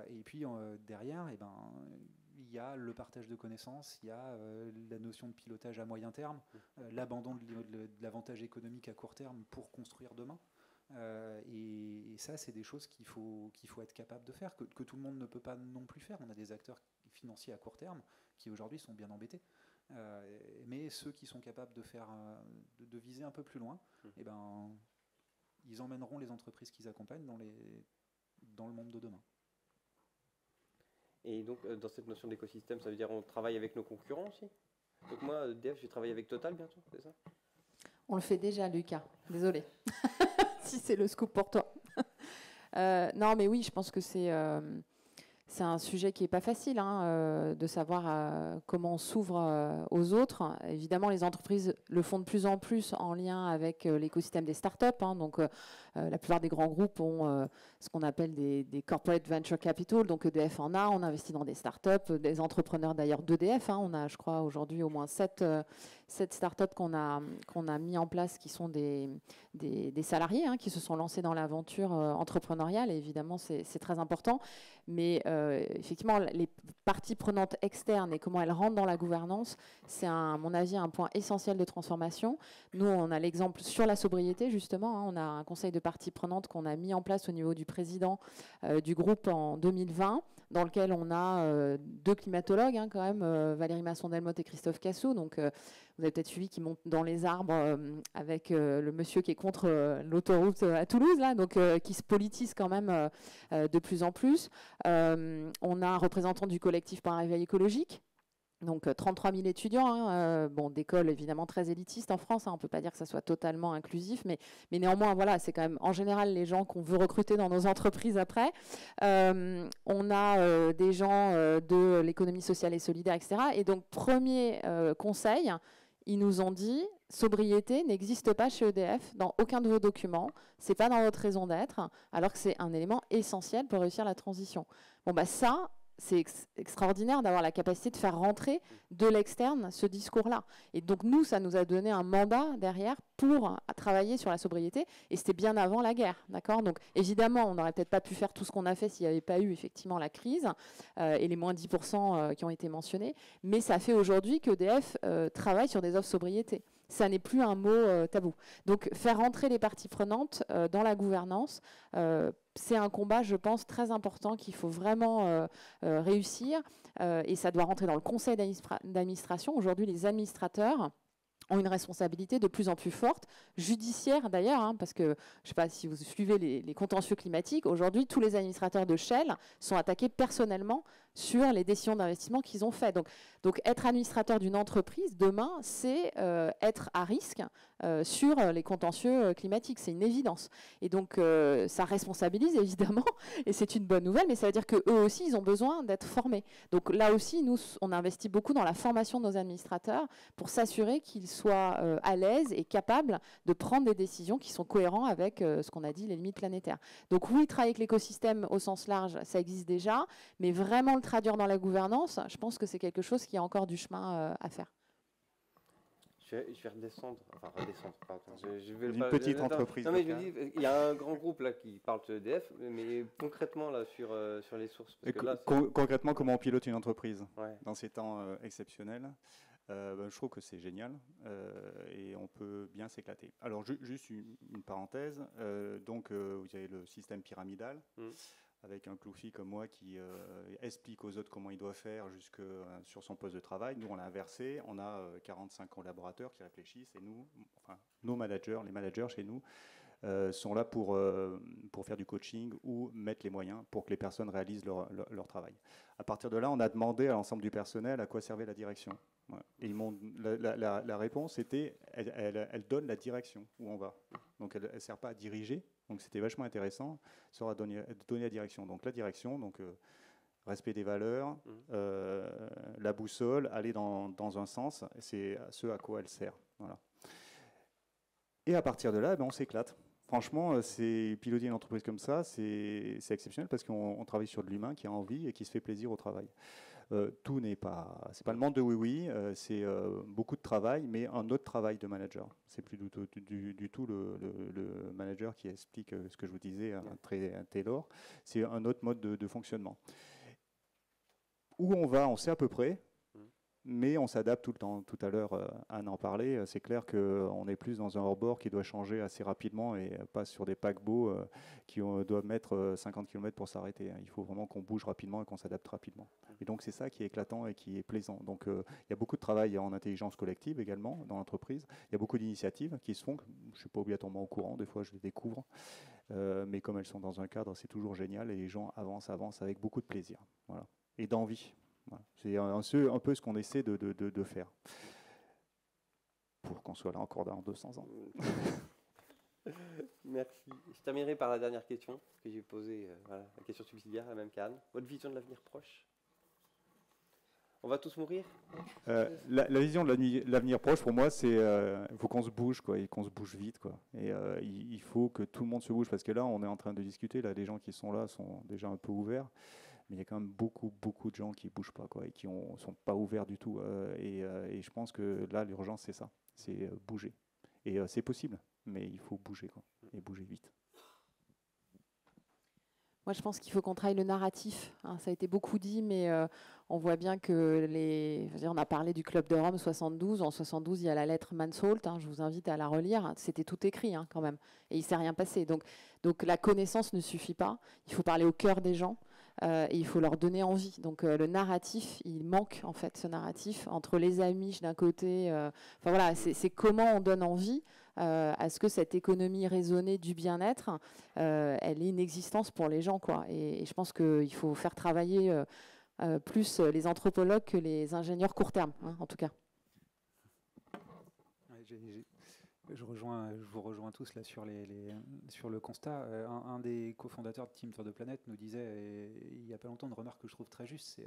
Et puis derrière, il y a le partage de connaissances, il y a la notion de pilotage à moyen terme, l'abandon de l'avantage économique à court terme pour construire demain. Et ça, c'est des choses qu'il faut être capable de faire, que tout le monde ne peut pas non plus faire. On a des acteurs financiers à court terme qui aujourd'hui sont bien embêtés. Mais ceux qui sont capables de viser un peu plus loin, ils emmèneront les entreprises qu'ils accompagnent dans le monde de demain. Et donc, dans cette notion d'écosystème, ça veut dire on travaille avec nos concurrents aussi? Donc moi, EDF, je vais travailler avec Total bientôt, c'est ça? On le fait déjà, Lucas. Désolé. Si c'est le scoop pour toi. Non, mais oui, je pense que c'est un sujet qui n'est pas facile, de savoir comment on s'ouvre aux autres. Évidemment, les entreprises le font de plus en plus en lien avec l'écosystème des startups. Donc, la plupart des grands groupes ont ce qu'on appelle des corporate venture capital. Donc, EDF en a. On investit dans des startups, des entrepreneurs d'ailleurs d'EDF. On a, je crois, aujourd'hui au moins 7 startups qu'on a mis en place qui sont des salariés qui se sont lancés dans l'aventure entrepreneuriale. Et évidemment, c'est très important. Mais effectivement, les parties prenantes externes et comment elles rentrent dans la gouvernance, c'est à mon avis un point essentiel de transformation. Nous, on a l'exemple sur la sobriété, justement. On a un conseil de parties prenantes qu'on a mis en place au niveau du président du groupe en 2020, dans lequel on a 2 climatologues, quand même, Valérie Masson-Delmotte et Christophe Cassou. Donc, vous avez peut-être suivi qui montent dans les arbres avec le monsieur qui est contre l'autoroute à Toulouse, là, donc qui se politise quand même de plus en plus. On a un représentant du collectif pour un réveil écologique. Donc 33 000 étudiants, d'écoles évidemment très élitistes en France, on ne peut pas dire que ça soit totalement inclusif, mais néanmoins, voilà, c'est quand même en général les gens qu'on veut recruter dans nos entreprises après. On a des gens de l'économie sociale et solidaire, etc. Et donc, premier conseil, ils nous ont dit, sobriété n'existe pas chez EDF dans aucun de vos documents, c'est pas dans votre raison d'être, alors que c'est un élément essentiel pour réussir la transition. Ça, c'est extraordinaire d'avoir la capacité de faire rentrer de l'externe ce discours-là. Et donc nous, ça nous a donné un mandat derrière pour travailler sur la sobriété, et c'était bien avant la guerre, d'accord? Donc évidemment, on n'aurait peut-être pas pu faire tout ce qu'on a fait s'il n'y avait pas eu effectivement la crise et les moins 10% qui ont été mentionnés, mais ça fait aujourd'hui qu'EDF travaille sur des offres sobriété. Ça n'est plus un mot tabou. Donc faire rentrer les parties prenantes dans la gouvernance, c'est un combat, je pense, très important qu'il faut vraiment réussir. Et ça doit rentrer dans le conseil d'administration. Aujourd'hui, les administrateurs ont une responsabilité de plus en plus forte, judiciaire d'ailleurs, parce que je ne sais pas si vous suivez les contentieux climatiques, aujourd'hui tous les administrateurs de Shell sont attaqués personnellement sur les décisions d'investissement qu'ils ont faites. Donc être administrateur d'une entreprise, demain, c'est être à risque sur les contentieux climatiques, c'est une évidence. Et donc ça responsabilise évidemment, et c'est une bonne nouvelle, mais ça veut dire qu'eux aussi, ils ont besoin d'être formés. Donc là aussi, nous, on investit beaucoup dans la formation de nos administrateurs pour s'assurer qu'ils soient à l'aise et capables de prendre des décisions qui sont cohérentes avec ce qu'on a dit, les limites planétaires. Donc oui, travailler avec l'écosystème au sens large, ça existe déjà, mais vraiment le traduire dans la gouvernance, je pense que c'est quelque chose qui a encore du chemin à faire. Je vais redescendre, enfin redescendre, pardon. Je vais Une petite entreprise. Non, mais je me dis, il y a un grand groupe là qui parle de EDF, mais concrètement là sur les sources. Parce que là, concrètement, comment on pilote une entreprise ouais. dans ces temps exceptionnels? Je trouve que c'est génial et on peut bien s'éclater. Alors juste une parenthèse, donc vous avez le système pyramidal avec un cloufi comme moi qui explique aux autres comment il doit faire jusque sur son poste de travail. Nous on l'a inversé, on a 45 collaborateurs qui réfléchissent et nous, enfin nos managers, les managers chez nous sont là pour faire du coaching ou mettre les moyens pour que les personnes réalisent leur travail. À partir de là, on a demandé à l'ensemble du personnel à quoi servait la direction. Ouais. Et la réponse était, elle donne la direction où on va. Donc elle ne sert pas à diriger. Donc c'était vachement intéressant. Ça sera donner la direction. Donc la direction, donc respect des valeurs, la boussole, aller dans un sens, c'est ce à quoi elle sert. Voilà. Et à partir de là, on s'éclate. Franchement, piloter une entreprise comme ça, c'est exceptionnel parce qu'on travaille sur de l'humain qui a envie et qui se fait plaisir au travail. Tout n'est pas, c'est pas le monde de oui, c'est beaucoup de travail, mais un autre travail de manager. C'est plus du tout le manager qui explique ce que je vous disais, Taylor. C'est un autre mode de fonctionnement. Où on va, on sait à peu près. Mais on s'adapte tout le temps. Tout à l'heure, Anne en parlait. C'est clair qu'on est plus dans un hors-bord qui doit changer assez rapidement et pas sur des paquebots qui doivent mettre 50 km pour s'arrêter. Il faut vraiment qu'on bouge rapidement et qu'on s'adapte rapidement. Et donc c'est ça qui est éclatant et qui est plaisant. Donc il y a beaucoup de travail en intelligence collective également dans l'entreprise. Il y a beaucoup d'initiatives qui se font. Je ne suis pas obligatoirement au courant. Des fois, je les découvre. Mais comme elles sont dans un cadre, c'est toujours génial et les gens avancent avec beaucoup de plaisir. Voilà. Et d'envie. Voilà. C'est un peu ce qu'on essaie de faire pour qu'on soit là encore dans 200 ans. Merci. Je terminerai par la dernière question que j'ai posée, voilà, la question subsidiaire, la même qu'Anne. Votre vision de l'avenir proche? On va tous mourir? La vision de l'avenir proche, pour moi, c'est il faut qu'on se bouge, quoi, et qu'on se bouge vite, quoi. Et il faut que tout le monde se bouge, parce que là, on est en train de discuter. Là, les gens qui sont là sont déjà un peu ouverts. Mais il y a quand même beaucoup de gens qui ne bougent pas, quoi, et qui ne sont pas ouverts du tout. Et je pense que là, l'urgence, c'est ça, c'est bouger. Et c'est possible, mais il faut bouger, quoi, et bouger vite. Moi, je pense qu'il faut qu'on travaille le narratif. Hein, ça a été beaucoup dit, mais on voit bien que on a parlé du Club de Rome 72. En 72, il y a la lettre Mansholt. Hein, je vous invite à la relire. C'était tout écrit, hein, quand même. Et il ne s'est rien passé. Donc la connaissance ne suffit pas. Il faut parler au cœur des gens. Et il faut leur donner envie. Donc le narratif, il manque en fait ce narratif entre les Amish d'un côté. Enfin voilà, c'est comment on donne envie à ce que cette économie raisonnée du bien-être, elle ait une existence pour les gens, quoi. Et je pense qu'il faut faire travailler plus les anthropologues que les ingénieurs court terme, hein, en tout cas. Je vous rejoins tous là sur le constat. Un des cofondateurs de Team Tour de Planète nous disait, il n'y a pas longtemps, une remarque que je trouve très juste, c'est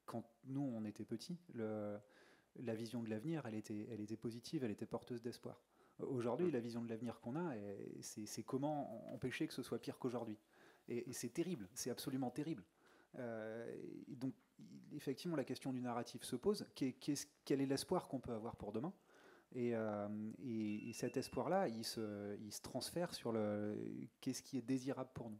quand nous on était petits, la vision de l'avenir, elle était positive, elle était porteuse d'espoir. Aujourd'hui, la vision de l'avenir qu'on a, c'est comment empêcher que ce soit pire qu'aujourd'hui. Et c'est terrible, c'est absolument terrible. Donc effectivement, la question du narratif se pose. Quel est l'espoir qu'on peut avoir pour demain ? Et cet espoir-là, il se transfère sur qu'est-ce qui est désirable pour nous.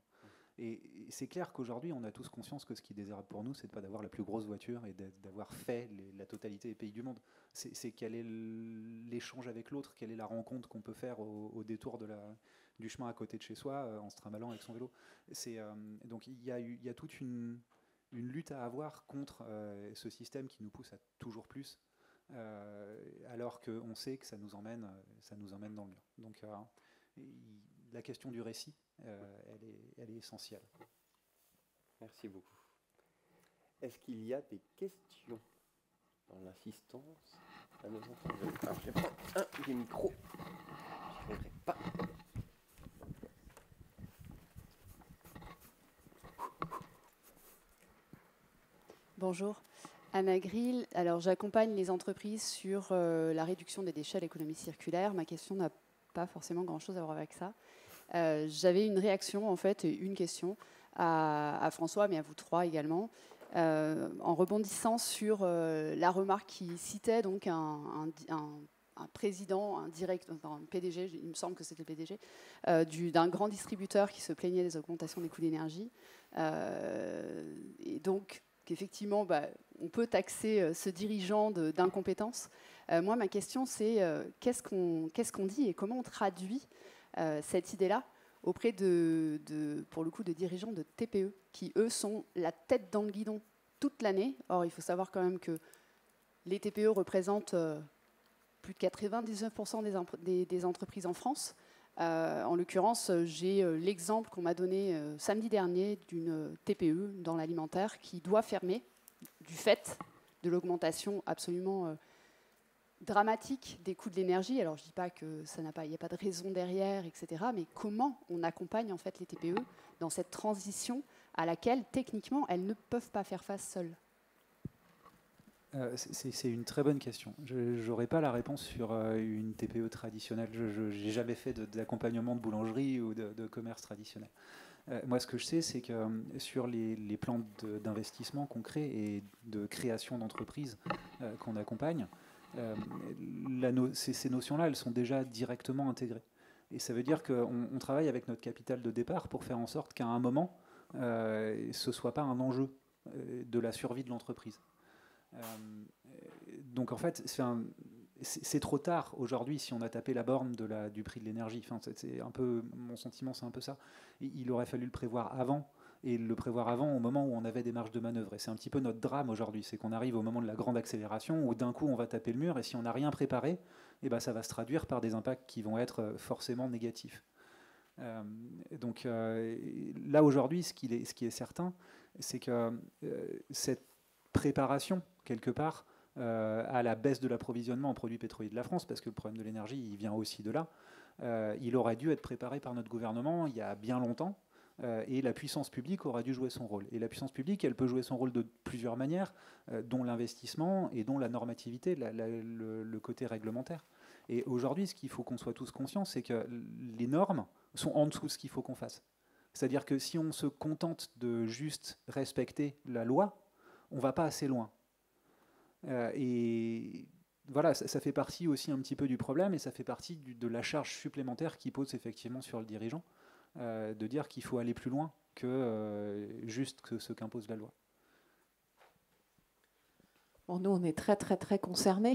Et c'est clair qu'aujourd'hui, on a tous conscience que ce qui est désirable pour nous, c'est de pas d'avoir la plus grosse voiture et d'avoir fait la totalité des pays du monde. C'est quel est l'échange avec l'autre, quelle est la rencontre qu'on peut faire au détour du chemin à côté de chez soi, en se trimballant avec son vélo. Donc il y a toute une lutte à avoir contre ce système qui nous pousse à toujours plus. Alors qu'on sait que ça nous emmène dans le mur. Donc la question du récit, elle est essentielle. Merci beaucoup. Est-ce qu'il y a des questions dans l'assistance à nos intervenants? Alors, je vais prendre un des micros. Je ne verrai pas. Bonjour. Anna Grill, alors j'accompagne les entreprises sur la réduction des déchets à l'économie circulaire. Ma question n'a pas forcément grand-chose à voir avec ça. J'avais une réaction, en fait, et une question à François, mais à vous trois également. en rebondissant sur la remarque qui citait donc un président, un PDG, il me semble que c'était le PDG, d'un grand distributeur qui se plaignait des augmentations des coûts d'énergie. Et donc, qu'effectivement, on peut taxer ce dirigeant d'incompétence. Moi, ma question, c'est qu'est-ce qu'on dit et comment on traduit cette idée-là auprès pour le coup, de dirigeants de TPE qui, eux, sont la tête dans le guidon toute l'année. Or, il faut savoir quand même que les TPE représentent plus de 99% des entreprises en France. En l'occurrence, j'ai l'exemple qu'on m'a donné samedi dernier d'une TPE dans l'alimentaire qui doit fermer du fait de l'augmentation absolument dramatique des coûts de l'énergie. Alors je ne dis pas que il n'y a pas de raison derrière, etc. Mais comment on accompagne en fait les TPE dans cette transition à laquelle techniquement elles ne peuvent pas faire face seules? C'est une très bonne question. Je n'aurai pas la réponse sur une TPE traditionnelle. Je n'ai jamais fait d'accompagnement de boulangerie ou de commerce traditionnel. Moi, ce que je sais, c'est que sur les plans d'investissement qu'on crée et de création d'entreprises qu'on accompagne, ces notions-là, elles sont déjà directement intégrées. Et ça veut dire qu'on travaille avec notre capital de départ pour faire en sorte qu'à un moment, ce ne soit pas un enjeu de la survie de l'entreprise. Donc en fait, c'est trop tard aujourd'hui si on a tapé la borne du prix de l'énergie. Enfin, c'est un peu, mon sentiment, c'est un peu ça. Il aurait fallu le prévoir avant, et le prévoir avant au moment où on avait des marges de manœuvre. Et c'est un petit peu notre drame aujourd'hui, c'est qu'on arrive au moment de la grande accélération où d'un coup on va taper le mur, et si on n'a rien préparé, ça va se traduire par des impacts qui vont être forcément négatifs. Donc là aujourd'hui, ce qui est certain, c'est que cette préparation, quelque part, à la baisse de l'approvisionnement en produits pétroliers de la France, parce que le problème de l'énergie, il vient aussi de là, il aurait dû être préparé par notre gouvernement il y a bien longtemps, et la puissance publique aurait dû jouer son rôle. Et la puissance publique, elle peut jouer son rôle de plusieurs manières, dont l'investissement et dont la normativité, le côté réglementaire. Et aujourd'hui, ce qu'il faut qu'on soit tous conscients, c'est que les normes sont en dessous de ce qu'il faut qu'on fasse. C'est-à-dire que si on se contente de juste respecter la loi, on ne va pas assez loin. Et voilà, ça fait partie aussi un petit peu du problème, et ça fait partie de la charge supplémentaire qui pose effectivement sur le dirigeant, de dire qu'il faut aller plus loin que juste ce qu'impose la loi. Bon, nous, on est très, très, très concernés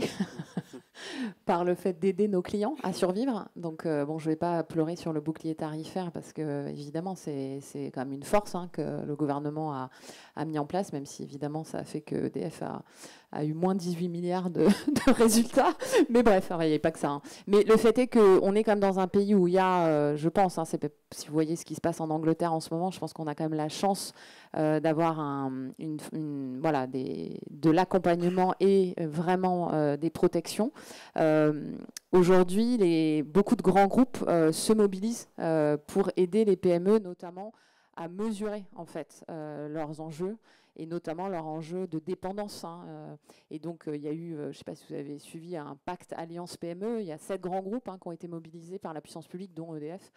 par le fait d'aider nos clients à survivre. Donc, je ne vais pas pleurer sur le bouclier tarifaire parce que, évidemment, c'est quand même une force que le gouvernement a mis en place, même si, évidemment, ça a fait que EDF a eu moins 18 milliards de résultats. Mais bref, il n'y a pas que ça. Mais le fait est qu'on est quand même dans un pays où il y a, je pense, si vous voyez ce qui se passe en Angleterre en ce moment, je pense qu'on a quand même la chance d'avoir de l'accompagnement et vraiment des protections. Aujourd'hui, beaucoup de grands groupes se mobilisent pour aider les PME, notamment à mesurer en fait leurs enjeux, et notamment leur enjeu de dépendance. Et donc, il y a eu, je ne sais pas si vous avez suivi, un pacte Alliance PME. Il y a 7 grands groupes qui ont été mobilisés par la puissance publique, dont EDF,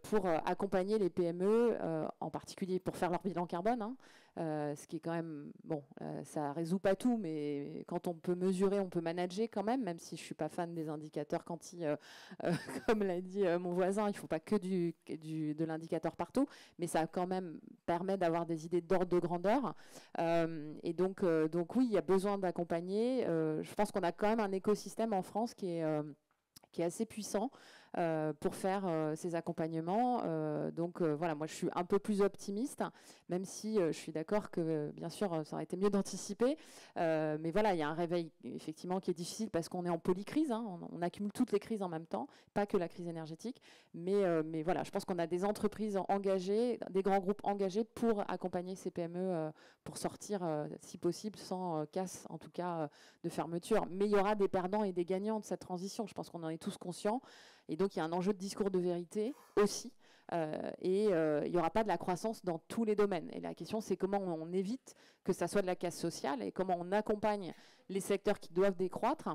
pour accompagner les PME, en particulier pour faire leur bilan carbone. Ce qui est quand même, ça ne résout pas tout, mais quand on peut mesurer, on peut manager quand même si je ne suis pas fan des indicateurs quanti, comme l'a dit mon voisin, il ne faut pas que de l'indicateur partout, mais ça quand même permet d'avoir des idées d'ordre de grandeur. Et donc oui, il y a besoin d'accompagner. Je pense qu'on a quand même un écosystème en France qui est assez puissant pour faire ces accompagnements. Donc voilà, moi je suis un peu plus optimiste, même si je suis d'accord que bien sûr ça aurait été mieux d'anticiper. Mais voilà, il y a un réveil effectivement qui est difficile parce qu'on est en polycrise. On accumule toutes les crises en même temps, pas que la crise énergétique. Mais voilà, je pense qu'on a des entreprises engagées, des grands groupes engagés pour accompagner ces PME pour sortir, si possible, sans casse, en tout cas, de fermeture. Mais il y aura des perdants et des gagnants de cette transition. Je pense qu'on en est tous conscients. Et donc, il y a un enjeu de discours de vérité aussi. Il n'y aura pas de la croissance dans tous les domaines. Et la question, c'est comment on évite que ça soit de la casse sociale et comment on accompagne les secteurs qui doivent décroître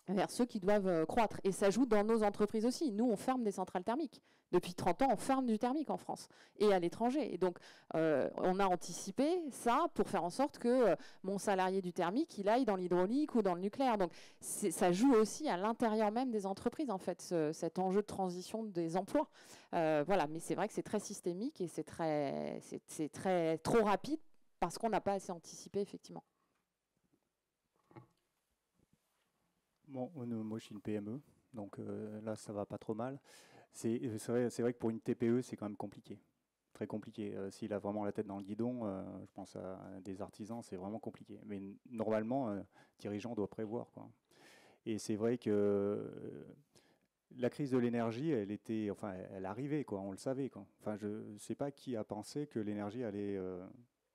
vers ceux qui doivent croître. Et ça joue dans nos entreprises aussi. Nous, on ferme des centrales thermiques. Depuis 30 ans, on ferme du thermique en France et à l'étranger. Et donc, on a anticipé ça pour faire en sorte que mon salarié du thermique, il aille dans l'hydraulique ou dans le nucléaire. Donc, ça joue aussi à l'intérieur même des entreprises, en fait, cet enjeu de transition des emplois. Voilà. Mais c'est vrai que c'est très systémique et c'est très trop rapide parce qu'on n'a pas assez anticipé, effectivement. Bon, moi, je suis une PME, donc là, ça va pas trop mal. C'est vrai que pour une TPE, c'est quand même compliqué, très compliqué. S'il a vraiment la tête dans le guidon, je pense à des artisans, c'est vraiment compliqué. Mais normalement, un dirigeant doit prévoir, quoi. Et c'est vrai que la crise de l'énergie, elle arrivait, quoi. On le savait, quoi. Enfin, je ne sais pas qui a pensé que l'énergie allait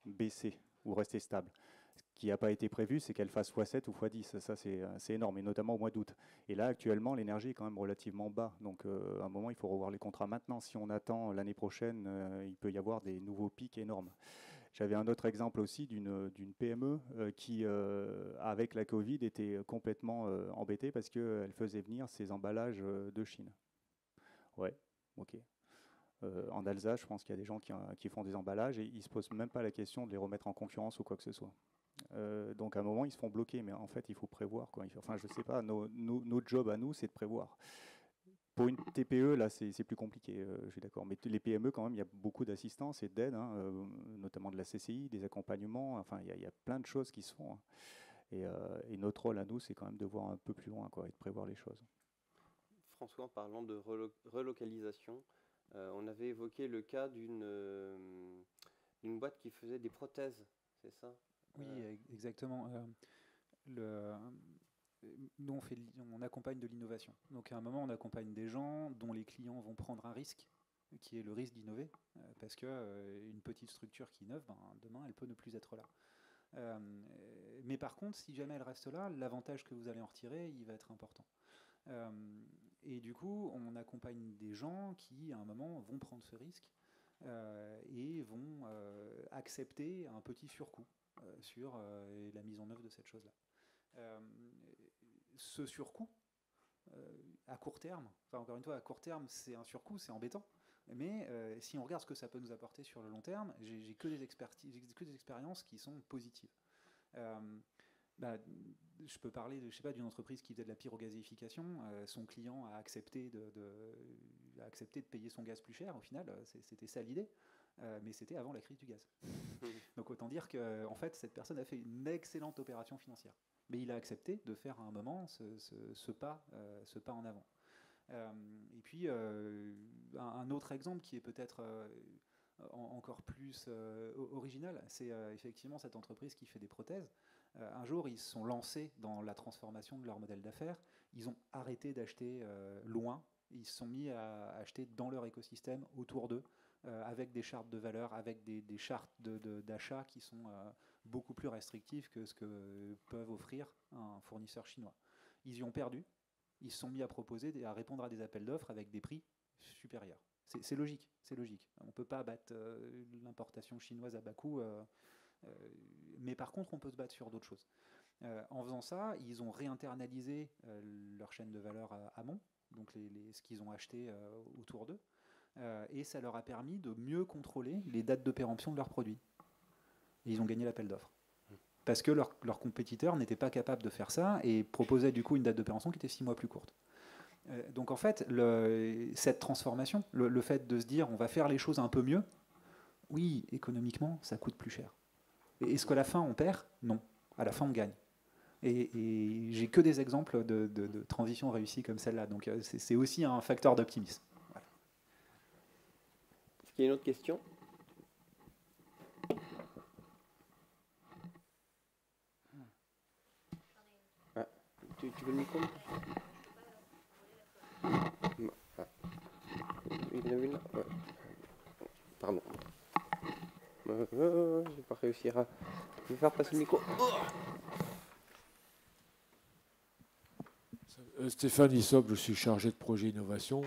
baisser ou rester stable. Ce qui n'a pas été prévu, c'est qu'elle fasse x7 ou x10. Ça, c'est énorme, et notamment au mois d'août. Et là, actuellement, l'énergie est quand même relativement bas. Donc, à un moment, il faut revoir les contrats maintenant. Si on attend l'année prochaine, il peut y avoir des nouveaux pics énormes. J'avais un autre exemple aussi d'une PME qui, avec la Covid, était complètement embêtée parce qu'elle faisait venir ses emballages de Chine. Ouais, ok. En Alsace, je pense qu'il y a des gens qui font des emballages et ils ne se posent même pas la question de les remettre en concurrence ou quoi que ce soit. Donc à un moment, ils se font bloquer, mais en fait, il faut prévoir, quoi. Enfin, je ne sais pas, notre job à nous, c'est de prévoir. Pour une TPE, là, c'est plus compliqué, je suis d'accord. Mais les PME, quand même, il y a beaucoup d'assistance et d'aide, hein, notamment de la CCI, des accompagnements. Enfin, il y a plein de choses qui se font, hein. Et notre rôle à nous, c'est quand même de voir un peu plus loin, quoi, et de prévoir les choses. François, en parlant de relocalisation, on avait évoqué le cas d'une boîte qui faisait des prothèses, c'est ça? Oui, exactement. Nous, on accompagne de l'innovation. Donc à un moment, on accompagne des gens dont les clients vont prendre un risque, qui est le risque d'innover, parce qu'une petite structure qui innove, demain, elle peut ne plus être là. Mais par contre, si jamais elle reste là, l'avantage que vous allez en retirer, il va être important. Et du coup, on accompagne des gens qui, à un moment, vont prendre ce risque et vont accepter un petit surcoût sur la mise en œuvre de cette chose-là. Ce surcoût, à court terme, enfin encore une fois, à court terme, c'est un surcoût, c'est embêtant. Mais si on regarde ce que ça peut nous apporter sur le long terme, j'ai que des expériences qui sont positives. Je peux parler d'une entreprise qui faisait de la pyrogazéification. Son client a accepté de payer son gaz plus cher. Au final, c'était ça l'idée. Mais c'était avant la crise du gaz. Donc autant dire que en fait, cette personne a fait une excellente opération financière. Mais il a accepté de faire à un moment ce pas en avant. Et puis, un autre exemple qui est peut-être encore plus original, c'est effectivement cette entreprise qui fait des prothèses. Un jour, ils se sont lancés dans la transformation de leur modèle d'affaires. Ils ont arrêté d'acheter loin. Ils se sont mis à acheter dans leur écosystème, autour d'eux, avec des chartes de valeur, avec des chartes d'achat qui sont beaucoup plus restrictives que ce que peuvent offrir un fournisseur chinois. Ils y ont perdu. Ils se sont mis à proposer, à répondre à des appels d'offres avec des prix supérieurs. C'est logique, c'est logique. On ne peut pas battre l'importation chinoise à bas coût, mais par contre, on peut se battre sur d'autres choses. En faisant ça, ils ont réinternalisé leur chaîne de valeur amont, donc ce qu'ils ont acheté autour d'eux, et ça leur a permis de mieux contrôler les dates de péremption de leurs produits. Et ils ont gagné l'appel d'offres. Parce que leurs compétiteurs n'étaient pas capables de faire ça et proposaient du coup une date de péremption qui était 6 mois plus courte. Donc en fait, cette transformation, le fait de se dire on va faire les choses un peu mieux, oui, économiquement, ça coûte plus cher. Et est-ce qu'à la fin on perd? Non. À la fin on gagne. Et j'ai que des exemples de transitions réussies comme celle-là. Donc c'est aussi un facteur d'optimisme. Voilà. Est-ce qu'il y a une autre question? Tu veux le micro? Il y en a une là? Ouais. Pardon. Je ne vais pas réussir à me faire passer le micro. Stéphane Issop, je suis chargé de projet innovation.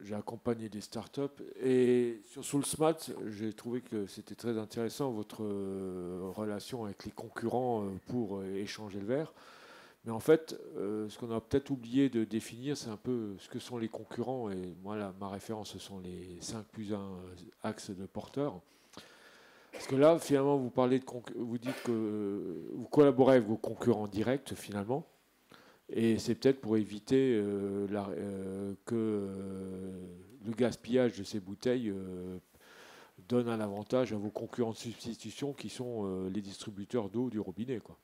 J'ai accompagné des startups. Et sur Soulsmat, j'ai trouvé que c'était très intéressant votre relation avec les concurrents pour échanger le verre. Mais en fait, ce qu'on a peut-être oublié de définir, c'est un peu ce que sont les concurrents. Et moi, là, ma référence, ce sont les 5+1 axes de porteurs. Parce que là, finalement, vous dites que vous collaborez avec vos concurrents directs, finalement. Et c'est peut-être pour éviter que le gaspillage de ces bouteilles donne un avantage à vos concurrents de substitution qui sont les distributeurs d'eau du robinet, quoi.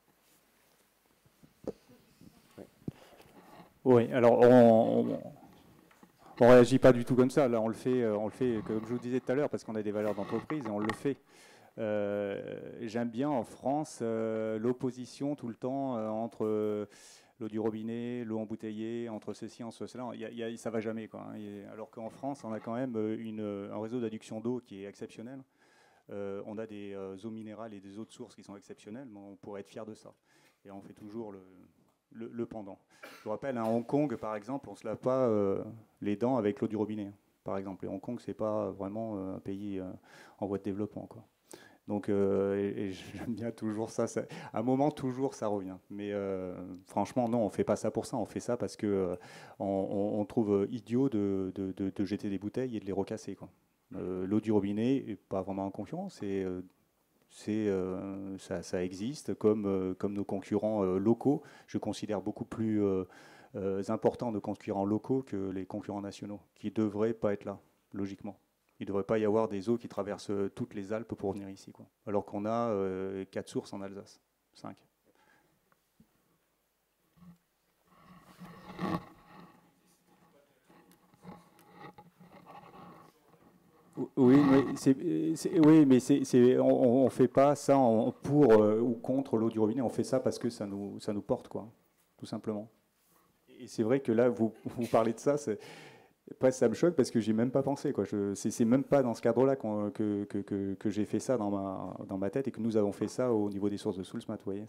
Oui, alors on ne réagit pas du tout comme ça. Là, on le fait, comme je vous disais tout à l'heure, parce qu'on a des valeurs d'entreprise et on le fait. J'aime bien en France l'opposition tout le temps entre l'eau du robinet, l'eau embouteillée, entre ceci, entre cela. Ça ne va jamais, quoi, hein. Alors qu'en France, on a quand même un réseau d'adduction d'eau qui est exceptionnel. On a des eaux minérales et des eaux de source qui sont exceptionnelles, mais on pourrait être fier de ça. Et on fait toujours le pendant. Je vous rappelle, à Hong Kong, par exemple, on ne se lave pas les dents avec l'eau du robinet, par exemple. Et Hong Kong, ce n'est pas vraiment un pays en voie de développement, quoi. Donc, et j'aime bien toujours ça. À un moment, toujours, ça revient. Mais franchement, non, on ne fait pas ça pour ça. On fait ça parce qu'on on trouve idiot de jeter des bouteilles et de les recasser, quoi. L'eau du robinet n'est pas vraiment un concurrent. Ça existe comme nos concurrents locaux. Je considère beaucoup plus important nos concurrents locaux que les concurrents nationaux, qui ne devraient pas être là, logiquement. Il ne devrait pas y avoir des eaux qui traversent toutes les Alpes pour venir ici, quoi. Alors qu'on a 4 sources en Alsace, 5. Oui, mais on ne fait pas ça pour ou contre l'eau du robinet. On fait ça parce que ça nous porte, quoi, tout simplement. Et c'est vrai que là, vous parlez de ça, ça me choque parce que j'y ai même pas pensé, quoi. C'est même pas dans ce cadre-là que j'ai fait ça dans ma tête et que nous avons fait ça au niveau des sources de Soulsmat. Vous voyez,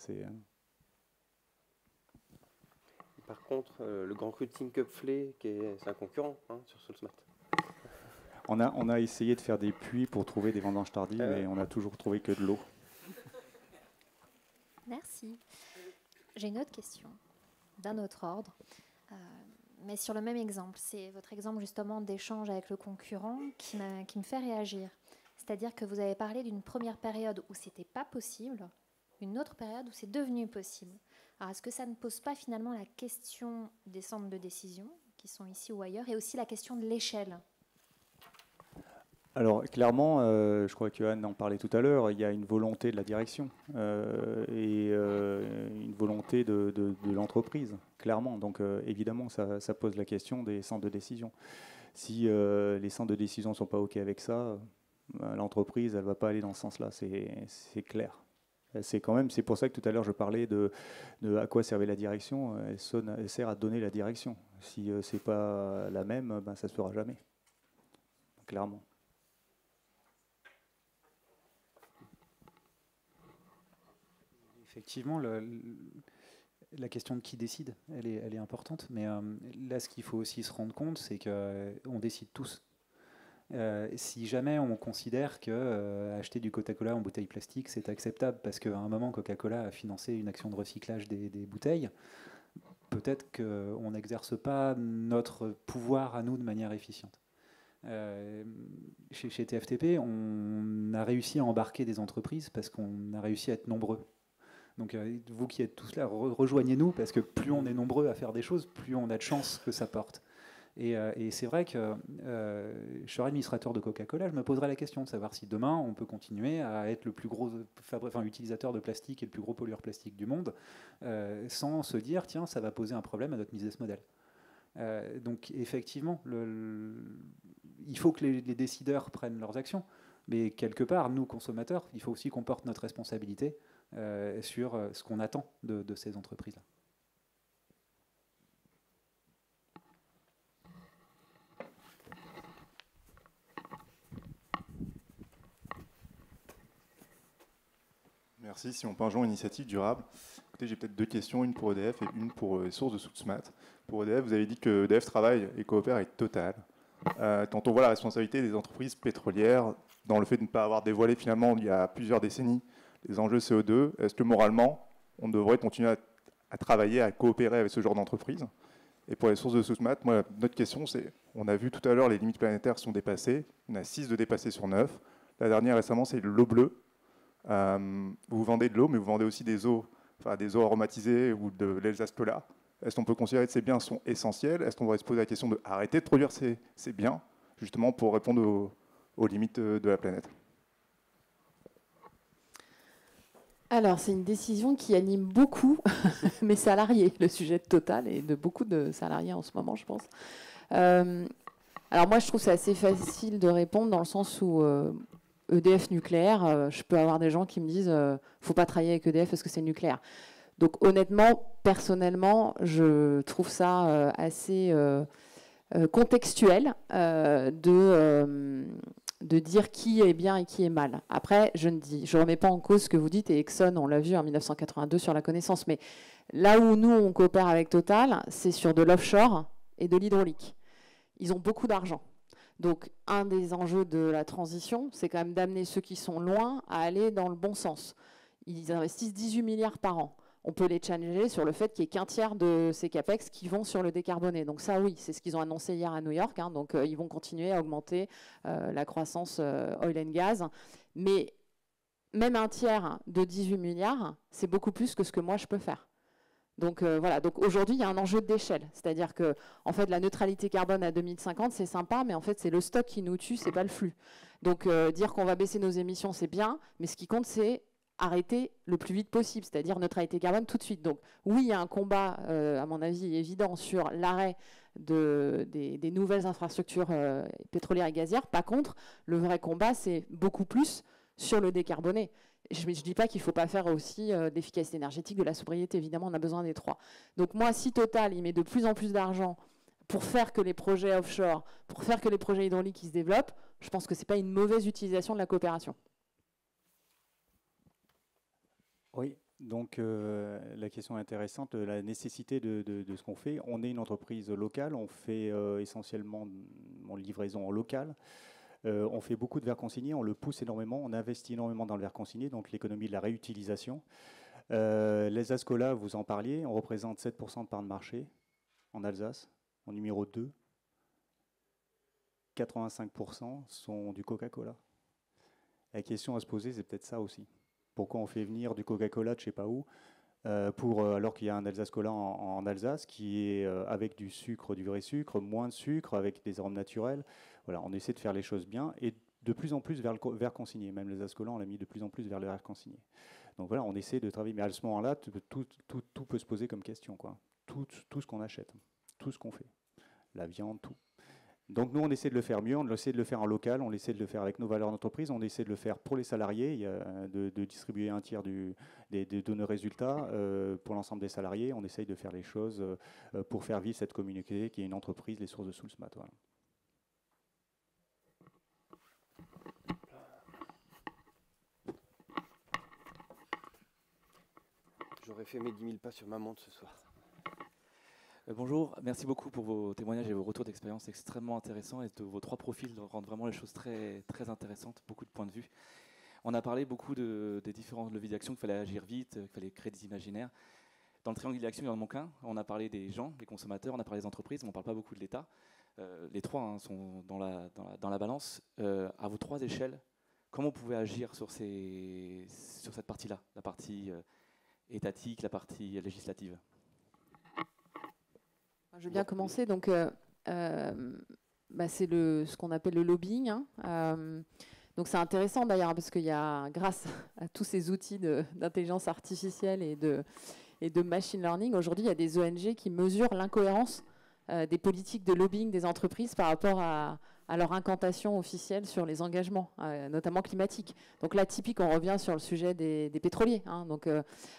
Par contre, le Grand Cru de Tinköpfle, c'est un concurrent, hein, sur Soulsmat. On a essayé de faire des puits pour trouver des vendanges tardives, mais on a toujours trouvé que de l'eau. Merci. J'ai une autre question, d'un autre ordre, mais sur le même exemple. C'est votre exemple justement d'échange avec le concurrent qui me fait réagir. C'est-à-dire que vous avez parlé d'une première période où c'était pas possible, une autre période où c'est devenu possible. Alors est-ce que ça ne pose pas finalement la question des centres de décision, qui sont ici ou ailleurs, et aussi la question de l'échelle ? Alors clairement, je crois que Anne en parlait tout à l'heure, il y a une volonté de la direction et une volonté de l'entreprise, clairement. Donc évidemment, ça pose la question des centres de décision. Si les centres de décision ne sont pas OK avec ça, l'entreprise, elle ne va pas aller dans ce sens-là, c'est clair. C'est pour ça que tout à l'heure je parlais de à quoi servait la direction. Elle sert à donner la direction. Si ce n'est pas la même, ça ne se fera jamais, clairement. Effectivement, la question de qui décide, elle est importante. Mais là, ce qu'il faut aussi se rendre compte, c'est qu'on décide tous. Si jamais on considère que acheter du Coca-Cola en bouteille plastique, c'est acceptable parce qu'à un moment, Coca-Cola a financé une action de recyclage des bouteilles, peut-être qu'on n'exerce pas notre pouvoir à nous de manière efficiente. Chez TFTP, on a réussi à embarquer des entreprises parce qu'on a réussi à être nombreux. Donc vous qui êtes tous là, rejoignez-nous, parce que plus on est nombreux à faire des choses, plus on a de chances que ça porte. Et c'est vrai que je serais administrateur de Coca-Cola, je me poserais la question de savoir si demain on peut continuer à être le plus gros utilisateur de plastique et le plus gros pollueur plastique du monde, sans se dire tiens, ça va poser un problème à notre business model. Donc effectivement, il faut que les décideurs prennent leurs actions, mais quelque part, nous consommateurs, il faut aussi qu'on porte notre responsabilité sur ce qu'on attend de ces entreprises-là. Merci. Si on peut rejoindre une initiative durable. Écoutez, j'ai peut-être deux questions, une pour EDF et une pour les sources de Soulsmat. Pour EDF, vous avez dit que EDF travaille et coopère avec Total. Quand on voit la responsabilité des entreprises pétrolières dans le fait de ne pas avoir dévoilé finalement il y a plusieurs décennies les enjeux CO2, est-ce que moralement, on devrait continuer à travailler, à coopérer avec ce genre d'entreprise. Et pour les sources de sous-mat, moi, notre question, c'est, on a vu tout à l'heure, les limites planétaires sont dépassées. Il y en a 6 de dépassés sur 9. La dernière récemment, c'est l'eau bleue. Vous vendez de l'eau, mais vous vendez aussi des eaux aromatisées ou de l'Elsace Cola. Est-ce qu'on peut considérer que ces biens sont essentiels? Est-ce qu'on devrait se poser la question d'arrêter de produire ces biens, justement pour répondre aux limites de la planète? Alors, c'est une décision qui anime beaucoup mes salariés, le sujet de Total et de beaucoup de salariés en ce moment, je pense. Alors moi, je trouve que c'est assez facile de répondre dans le sens où EDF nucléaire, je peux avoir des gens qui me disent faut pas travailler avec EDF parce que c'est nucléaire. Donc honnêtement, personnellement, je trouve ça assez contextuel de dire qui est bien et qui est mal. Après, je ne remets pas en cause ce que vous dites, et Exxon, on l'a vu en 1982 sur la connaissance, mais là où nous, on coopère avec Total, c'est sur de l'offshore et de l'hydraulique. Ils ont beaucoup d'argent. Donc, un des enjeux de la transition, c'est quand même d'amener ceux qui sont loin à aller dans le bon sens. Ils investissent 18 milliards par an. On peut les challenger sur le fait qu'il n'y ait qu'un tiers de ces capex qui vont sur le décarboné. Donc ça, oui, c'est ce qu'ils ont annoncé hier à New York. Hein. Donc ils vont continuer à augmenter la croissance oil and gas. Mais même un tiers de 18 milliards, c'est beaucoup plus que ce que moi, je peux faire. Donc voilà. Donc aujourd'hui, il y a un enjeu d'échelle. C'est-à-dire que en fait, la neutralité carbone à 2050, c'est sympa, mais en fait, c'est le stock qui nous tue, c'est pas le flux. Donc dire qu'on va baisser nos émissions, c'est bien, mais ce qui compte, c'est arrêter le plus vite possible, c'est-à-dire neutralité carbone tout de suite. Donc oui, il y a un combat, à mon avis, évident sur l'arrêt des nouvelles infrastructures pétrolières et gazières. Par contre, le vrai combat, c'est beaucoup plus sur le décarboné. Je ne dis pas qu'il ne faut pas faire aussi d'efficacité énergétique, de la sobriété. Évidemment, on a besoin des trois. Donc moi, si Total, il met de plus en plus d'argent pour faire que les projets offshore, pour faire que les projets hydrauliques qui se développent, je pense que ce n'est pas une mauvaise utilisation de la coopération. Oui, donc la question est intéressante, la nécessité de ce qu'on fait. On est une entreprise locale, on fait essentiellement en livraison en local. On fait beaucoup de verre consigné, on le pousse énormément, on investit énormément dans le verre consigné, donc l'économie de la réutilisation. L'Elsace Cola, vous en parliez, on représente 7% de part de marché en Alsace, en numéro 2. 85% sont du Coca-Cola. La question à se poser, c'est peut-être ça aussi. Pourquoi on fait venir du Coca-Cola de je ne sais pas où, alors qu'il y a un Alsace Cola en Alsace qui est avec du sucre, du vrai sucre, moins de sucre, avec des arômes naturels. Voilà, on essaie de faire les choses bien et de plus en plus vers le verre consigné. Même l'Alsace Cola, on l'a mis de plus en plus vers le verre consigné. Donc voilà, on essaie de travailler. Mais à ce moment-là, tout peut se poser comme question, quoi. Tout ce qu'on achète, tout ce qu'on fait, la viande, tout. Donc nous, on essaie de le faire mieux, on essaie de le faire en local, on essaie de le faire avec nos valeurs d'entreprise, on essaie de le faire pour les salariés, de distribuer un tiers de nos résultats pour l'ensemble des salariés. On essaye de faire les choses pour faire vivre cette communauté qui est une entreprise, les sources de Soulsmat. Voilà. J'aurais fait mes 10 000 pas sur ma montre ce soir. Bonjour, merci beaucoup pour vos témoignages et vos retours d'expérience extrêmement intéressants, et vos trois profils rendent vraiment les choses très, très intéressantes, beaucoup de points de vue. On a parlé beaucoup des différents leviers d'action, qu'il fallait agir vite, qu'il fallait créer des imaginaires. Dans le triangle d'action, il en manque un. On a parlé des gens, des consommateurs, on a parlé des entreprises, mais on ne parle pas beaucoup de l'État. Les trois sont dans la balance. À vos trois échelles, comment vous pouvez agir sur cette partie-là, la partie étatique, la partie législative? Je vais bien commencer. Donc, c'est ce qu'on appelle le lobbying. Donc, c'est intéressant d'ailleurs parce qu'il y a, grâce à tous ces outils d'intelligence artificielle et de machine learning, aujourd'hui, il y a des ONG qui mesurent l'incohérence des politiques de lobbying des entreprises par rapport à leur incantation officielle sur les engagements, notamment climatiques. Donc là, typique, on revient sur le sujet des pétroliers. Hein. Donc,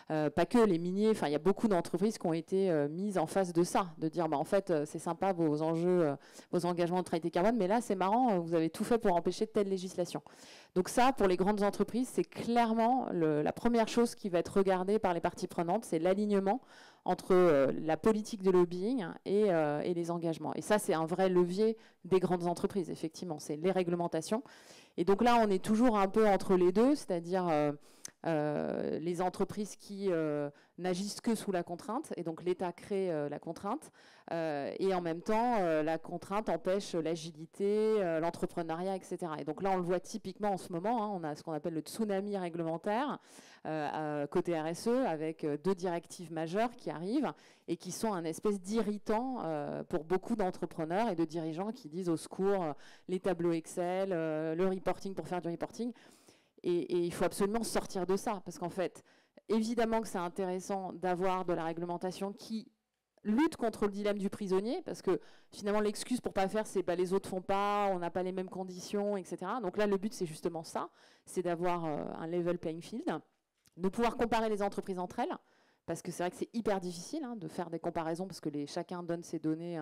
pas que les miniers. Enfin, il y a beaucoup d'entreprises qui ont été mises en face de ça, de dire, en fait, c'est sympa vos enjeux, vos engagements de neutralité carbone, mais là, c'est marrant, vous avez tout fait pour empêcher telle législation. Donc ça, pour les grandes entreprises, c'est clairement la première chose qui va être regardée par les parties prenantes, c'est l'alignement entre la politique de lobbying et les engagements. Et ça, c'est un vrai levier des grandes entreprises, effectivement, c'est les réglementations. Et donc là, on est toujours un peu entre les deux, c'est-à-dire les entreprises qui n'agissent que sous la contrainte, et donc l'État crée la contrainte, et en même temps, la contrainte empêche l'agilité, l'entrepreneuriat, etc. Et donc là, on le voit typiquement en ce moment, hein, on a ce qu'on appelle le tsunami réglementaire côté RSE, avec 2 directives majeures qui arrivent et qui sont un espèce d'irritant pour beaucoup d'entrepreneurs et de dirigeants qui disent au secours, les tableaux Excel, le reporting pour faire du reporting. Et il faut absolument sortir de ça, parce qu'en fait, évidemment que c'est intéressant d'avoir de la réglementation qui lutte contre le dilemme du prisonnier, parce que finalement l'excuse pour pas faire, c'est bah, les autres font pas, on n'a pas les mêmes conditions, etc. Donc là, le but, c'est justement ça, c'est d'avoir un level playing field, de pouvoir comparer les entreprises entre elles, parce que c'est vrai que c'est hyper difficile de faire des comparaisons, parce que chacun donne ses données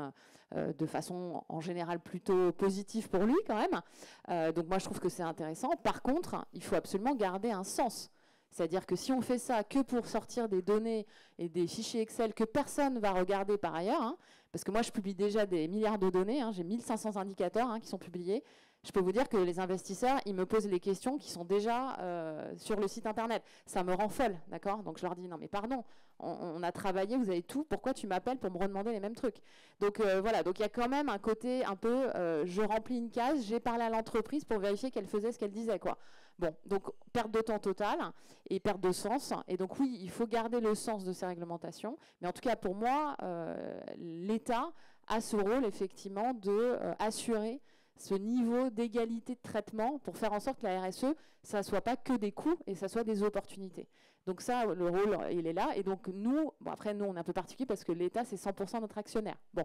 de façon en général plutôt positive pour lui quand même. Donc moi je trouve que c'est intéressant. Par contre, il faut absolument garder un sens. C'est-à-dire que si on fait ça que pour sortir des données et des fichiers Excel que personne ne va regarder par ailleurs, parce que moi je publie déjà des milliards de données, j'ai 1500 indicateurs qui sont publiés, je peux vous dire que les investisseurs, ils me posent les questions qui sont déjà sur le site internet. Ça me rend folle, d'accord? Donc je leur dis, non mais pardon, on a travaillé, vous avez tout, pourquoi tu m'appelles pour me redemander les mêmes trucs? Donc voilà, donc il y a quand même un côté un peu, je remplis une case, j'ai parlé à l'entreprise pour vérifier qu'elle faisait ce qu'elle disait, quoi. Bon, donc perte de temps totale et perte de sens. Et donc oui, il faut garder le sens de ces réglementations. Mais en tout cas, pour moi, l'État a ce rôle, effectivement, d'assurer ce niveau d'égalité de traitement pour faire en sorte que la RSE, ça ne soit pas que des coûts et ça soit des opportunités. Donc ça, le rôle, il est là. Et donc nous, bon après nous, on est un peu particulier parce que l'État, c'est 100% notre actionnaire. Bon,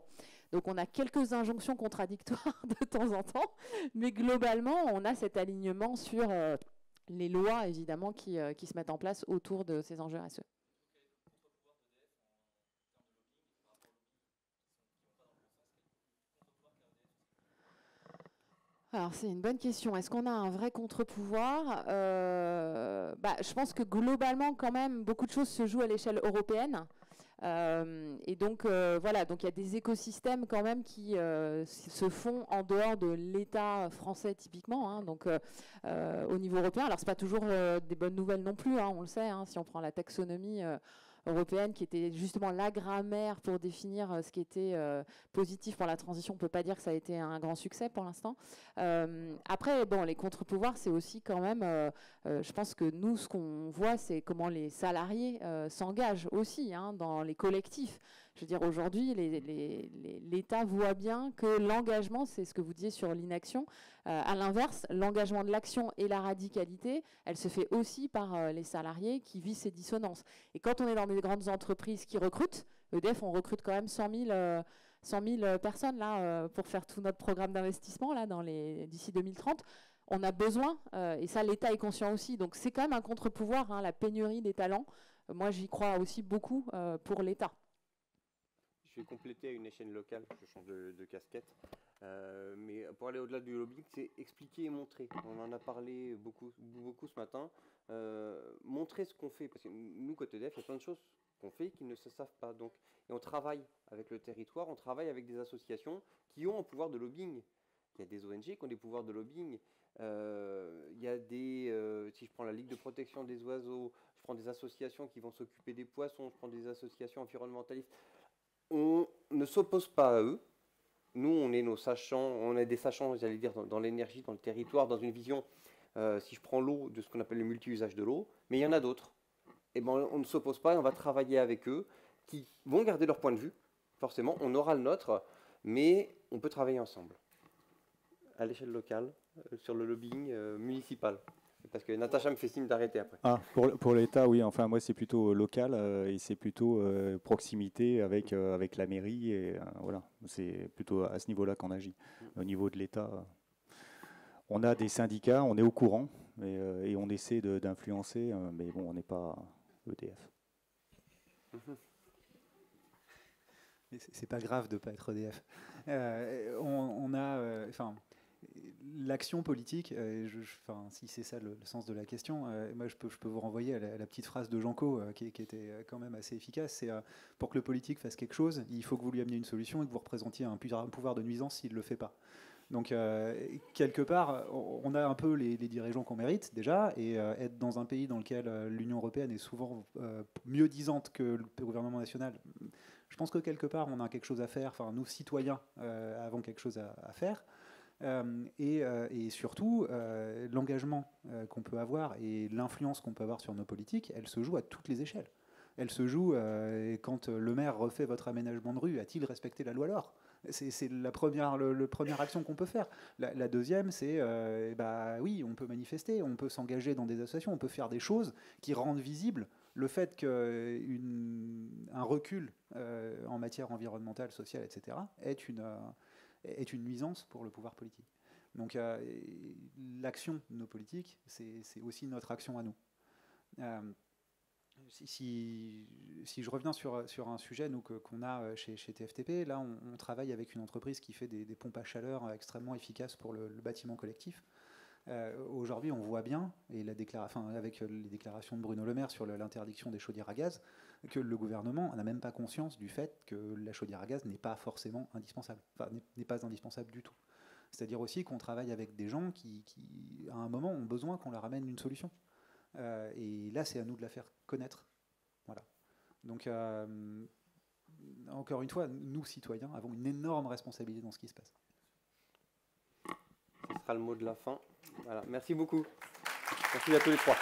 donc on a quelques injonctions contradictoires de temps en temps, mais globalement, on a cet alignement sur les lois, évidemment, qui se mettent en place autour de ces enjeux RSE. Alors, c'est une bonne question. Est-ce qu'on a un vrai contre-pouvoir? Je pense que globalement, quand même, beaucoup de choses se jouent à l'échelle européenne. Et donc, voilà, donc il y a des écosystèmes quand même qui se font en dehors de l'État français typiquement, donc au niveau européen. Alors, ce n'est pas toujours des bonnes nouvelles non plus, on le sait, si on prend la taxonomie européenne qui était justement la grammaire pour définir ce qui était positif pour la transition. On ne peut pas dire que ça a été un grand succès pour l'instant. Après, bon, les contre-pouvoirs, c'est aussi quand même, je pense que nous, ce qu'on voit, c'est comment les salariés s'engagent aussi dans les collectifs. Je veux dire, aujourd'hui, l'État voit bien que l'engagement, c'est ce que vous disiez sur l'inaction. À l'inverse, l'engagement de l'action et la radicalité, elle se fait aussi par les salariés qui vivent ces dissonances. Et quand on est dans des grandes entreprises qui recrutent, EDF, on recrute quand même 100 000 personnes là, pour faire tout notre programme d'investissement là, d'ici 2030. On a besoin, et ça l'État est conscient aussi, donc c'est quand même un contre-pouvoir, la pénurie des talents. Moi j'y crois aussi beaucoup pour l'État. Je vais compléter à une échelle locale, je change de casquette. Mais pour aller au-delà du lobbying, c'est expliquer et montrer. On en a parlé beaucoup ce matin. Montrer ce qu'on fait, parce que nous, côté EDF, il y a plein de choses qu'on fait qui ne se savent pas. Donc, et on travaille avec le territoire, on travaille avec des associations qui ont un pouvoir de lobbying. Il y a des ONG qui ont des pouvoirs de lobbying. Il y a si je prends la Ligue de protection des oiseaux, je prends des associations qui vont s'occuper des poissons, je prends des associations environnementalistes. On ne s'oppose pas à eux. Nous, on est nos sachants, on est des sachants, j'allais dire, dans l'énergie, dans le territoire, dans une vision, si je prends l'eau, de ce qu'on appelle le multi-usage de l'eau, mais il y en a d'autres. Et ben, on ne s'oppose pas et on va travailler avec eux, qui vont garder leur point de vue, forcément, on aura le nôtre, mais on peut travailler ensemble, à l'échelle locale, sur le lobbying municipal. Parce que Natacha me fait signe d'arrêter après. Ah, pour l'État, oui. Enfin, moi, c'est plutôt local et c'est plutôt proximité avec la mairie. Et voilà, c'est plutôt à ce niveau-là qu'on agit. Au niveau de l'État, on a des syndicats, on est au courant et on essaie d'influencer, mais bon, on n'est pas EDF. C'est pas grave de ne pas être EDF. On a... l'action politique, si c'est ça le sens de la question, moi je peux vous renvoyer à la petite phrase de Jean Cau qui était quand même assez efficace. C'est pour que le politique fasse quelque chose, il faut que vous lui ameniez une solution et que vous représentiez un pouvoir de nuisance s'il ne le fait pas. Donc, quelque part, on a un peu les dirigeants qu'on mérite déjà, et être dans un pays dans lequel l'Union européenne est souvent mieux disante que le gouvernement national, je pense que quelque part, on a quelque chose à faire, enfin, nous, citoyens, avons quelque chose à faire. Et surtout, l'engagement qu'on peut avoir et l'influence qu'on peut avoir sur nos politiques, elle se joue à toutes les échelles. Elle se joue quand le maire refait votre aménagement de rue, a-t-il respecté la loi alors? C'est la première action qu'on peut faire. La deuxième, c'est, oui, on peut manifester, on peut s'engager dans des associations, on peut faire des choses qui rendent visible le fait qu'un recul en matière environnementale, sociale, etc., est une nuisance pour le pouvoir politique. Donc l'action de nos politiques, c'est aussi notre action à nous. Si je reviens sur un sujet qu'on a chez TFTP, là on travaille avec une entreprise qui fait des pompes à chaleur extrêmement efficaces pour le bâtiment collectif. Aujourd'hui, on voit bien, et avec les déclarations de Bruno Le Maire sur l'interdiction des chaudières à gaz, que le gouvernement n'a même pas conscience du fait que la chaudière à gaz n'est pas forcément indispensable, enfin n'est pas indispensable du tout. C'est-à-dire aussi qu'on travaille avec des gens qui, à un moment, ont besoin qu'on leur amène une solution. Et là, c'est à nous de la faire connaître. Voilà. Donc, encore une fois, nous, citoyens, avons une énorme responsabilité dans ce qui se passe. Ce sera le mot de la fin. Voilà. Merci beaucoup. Merci à tous les trois.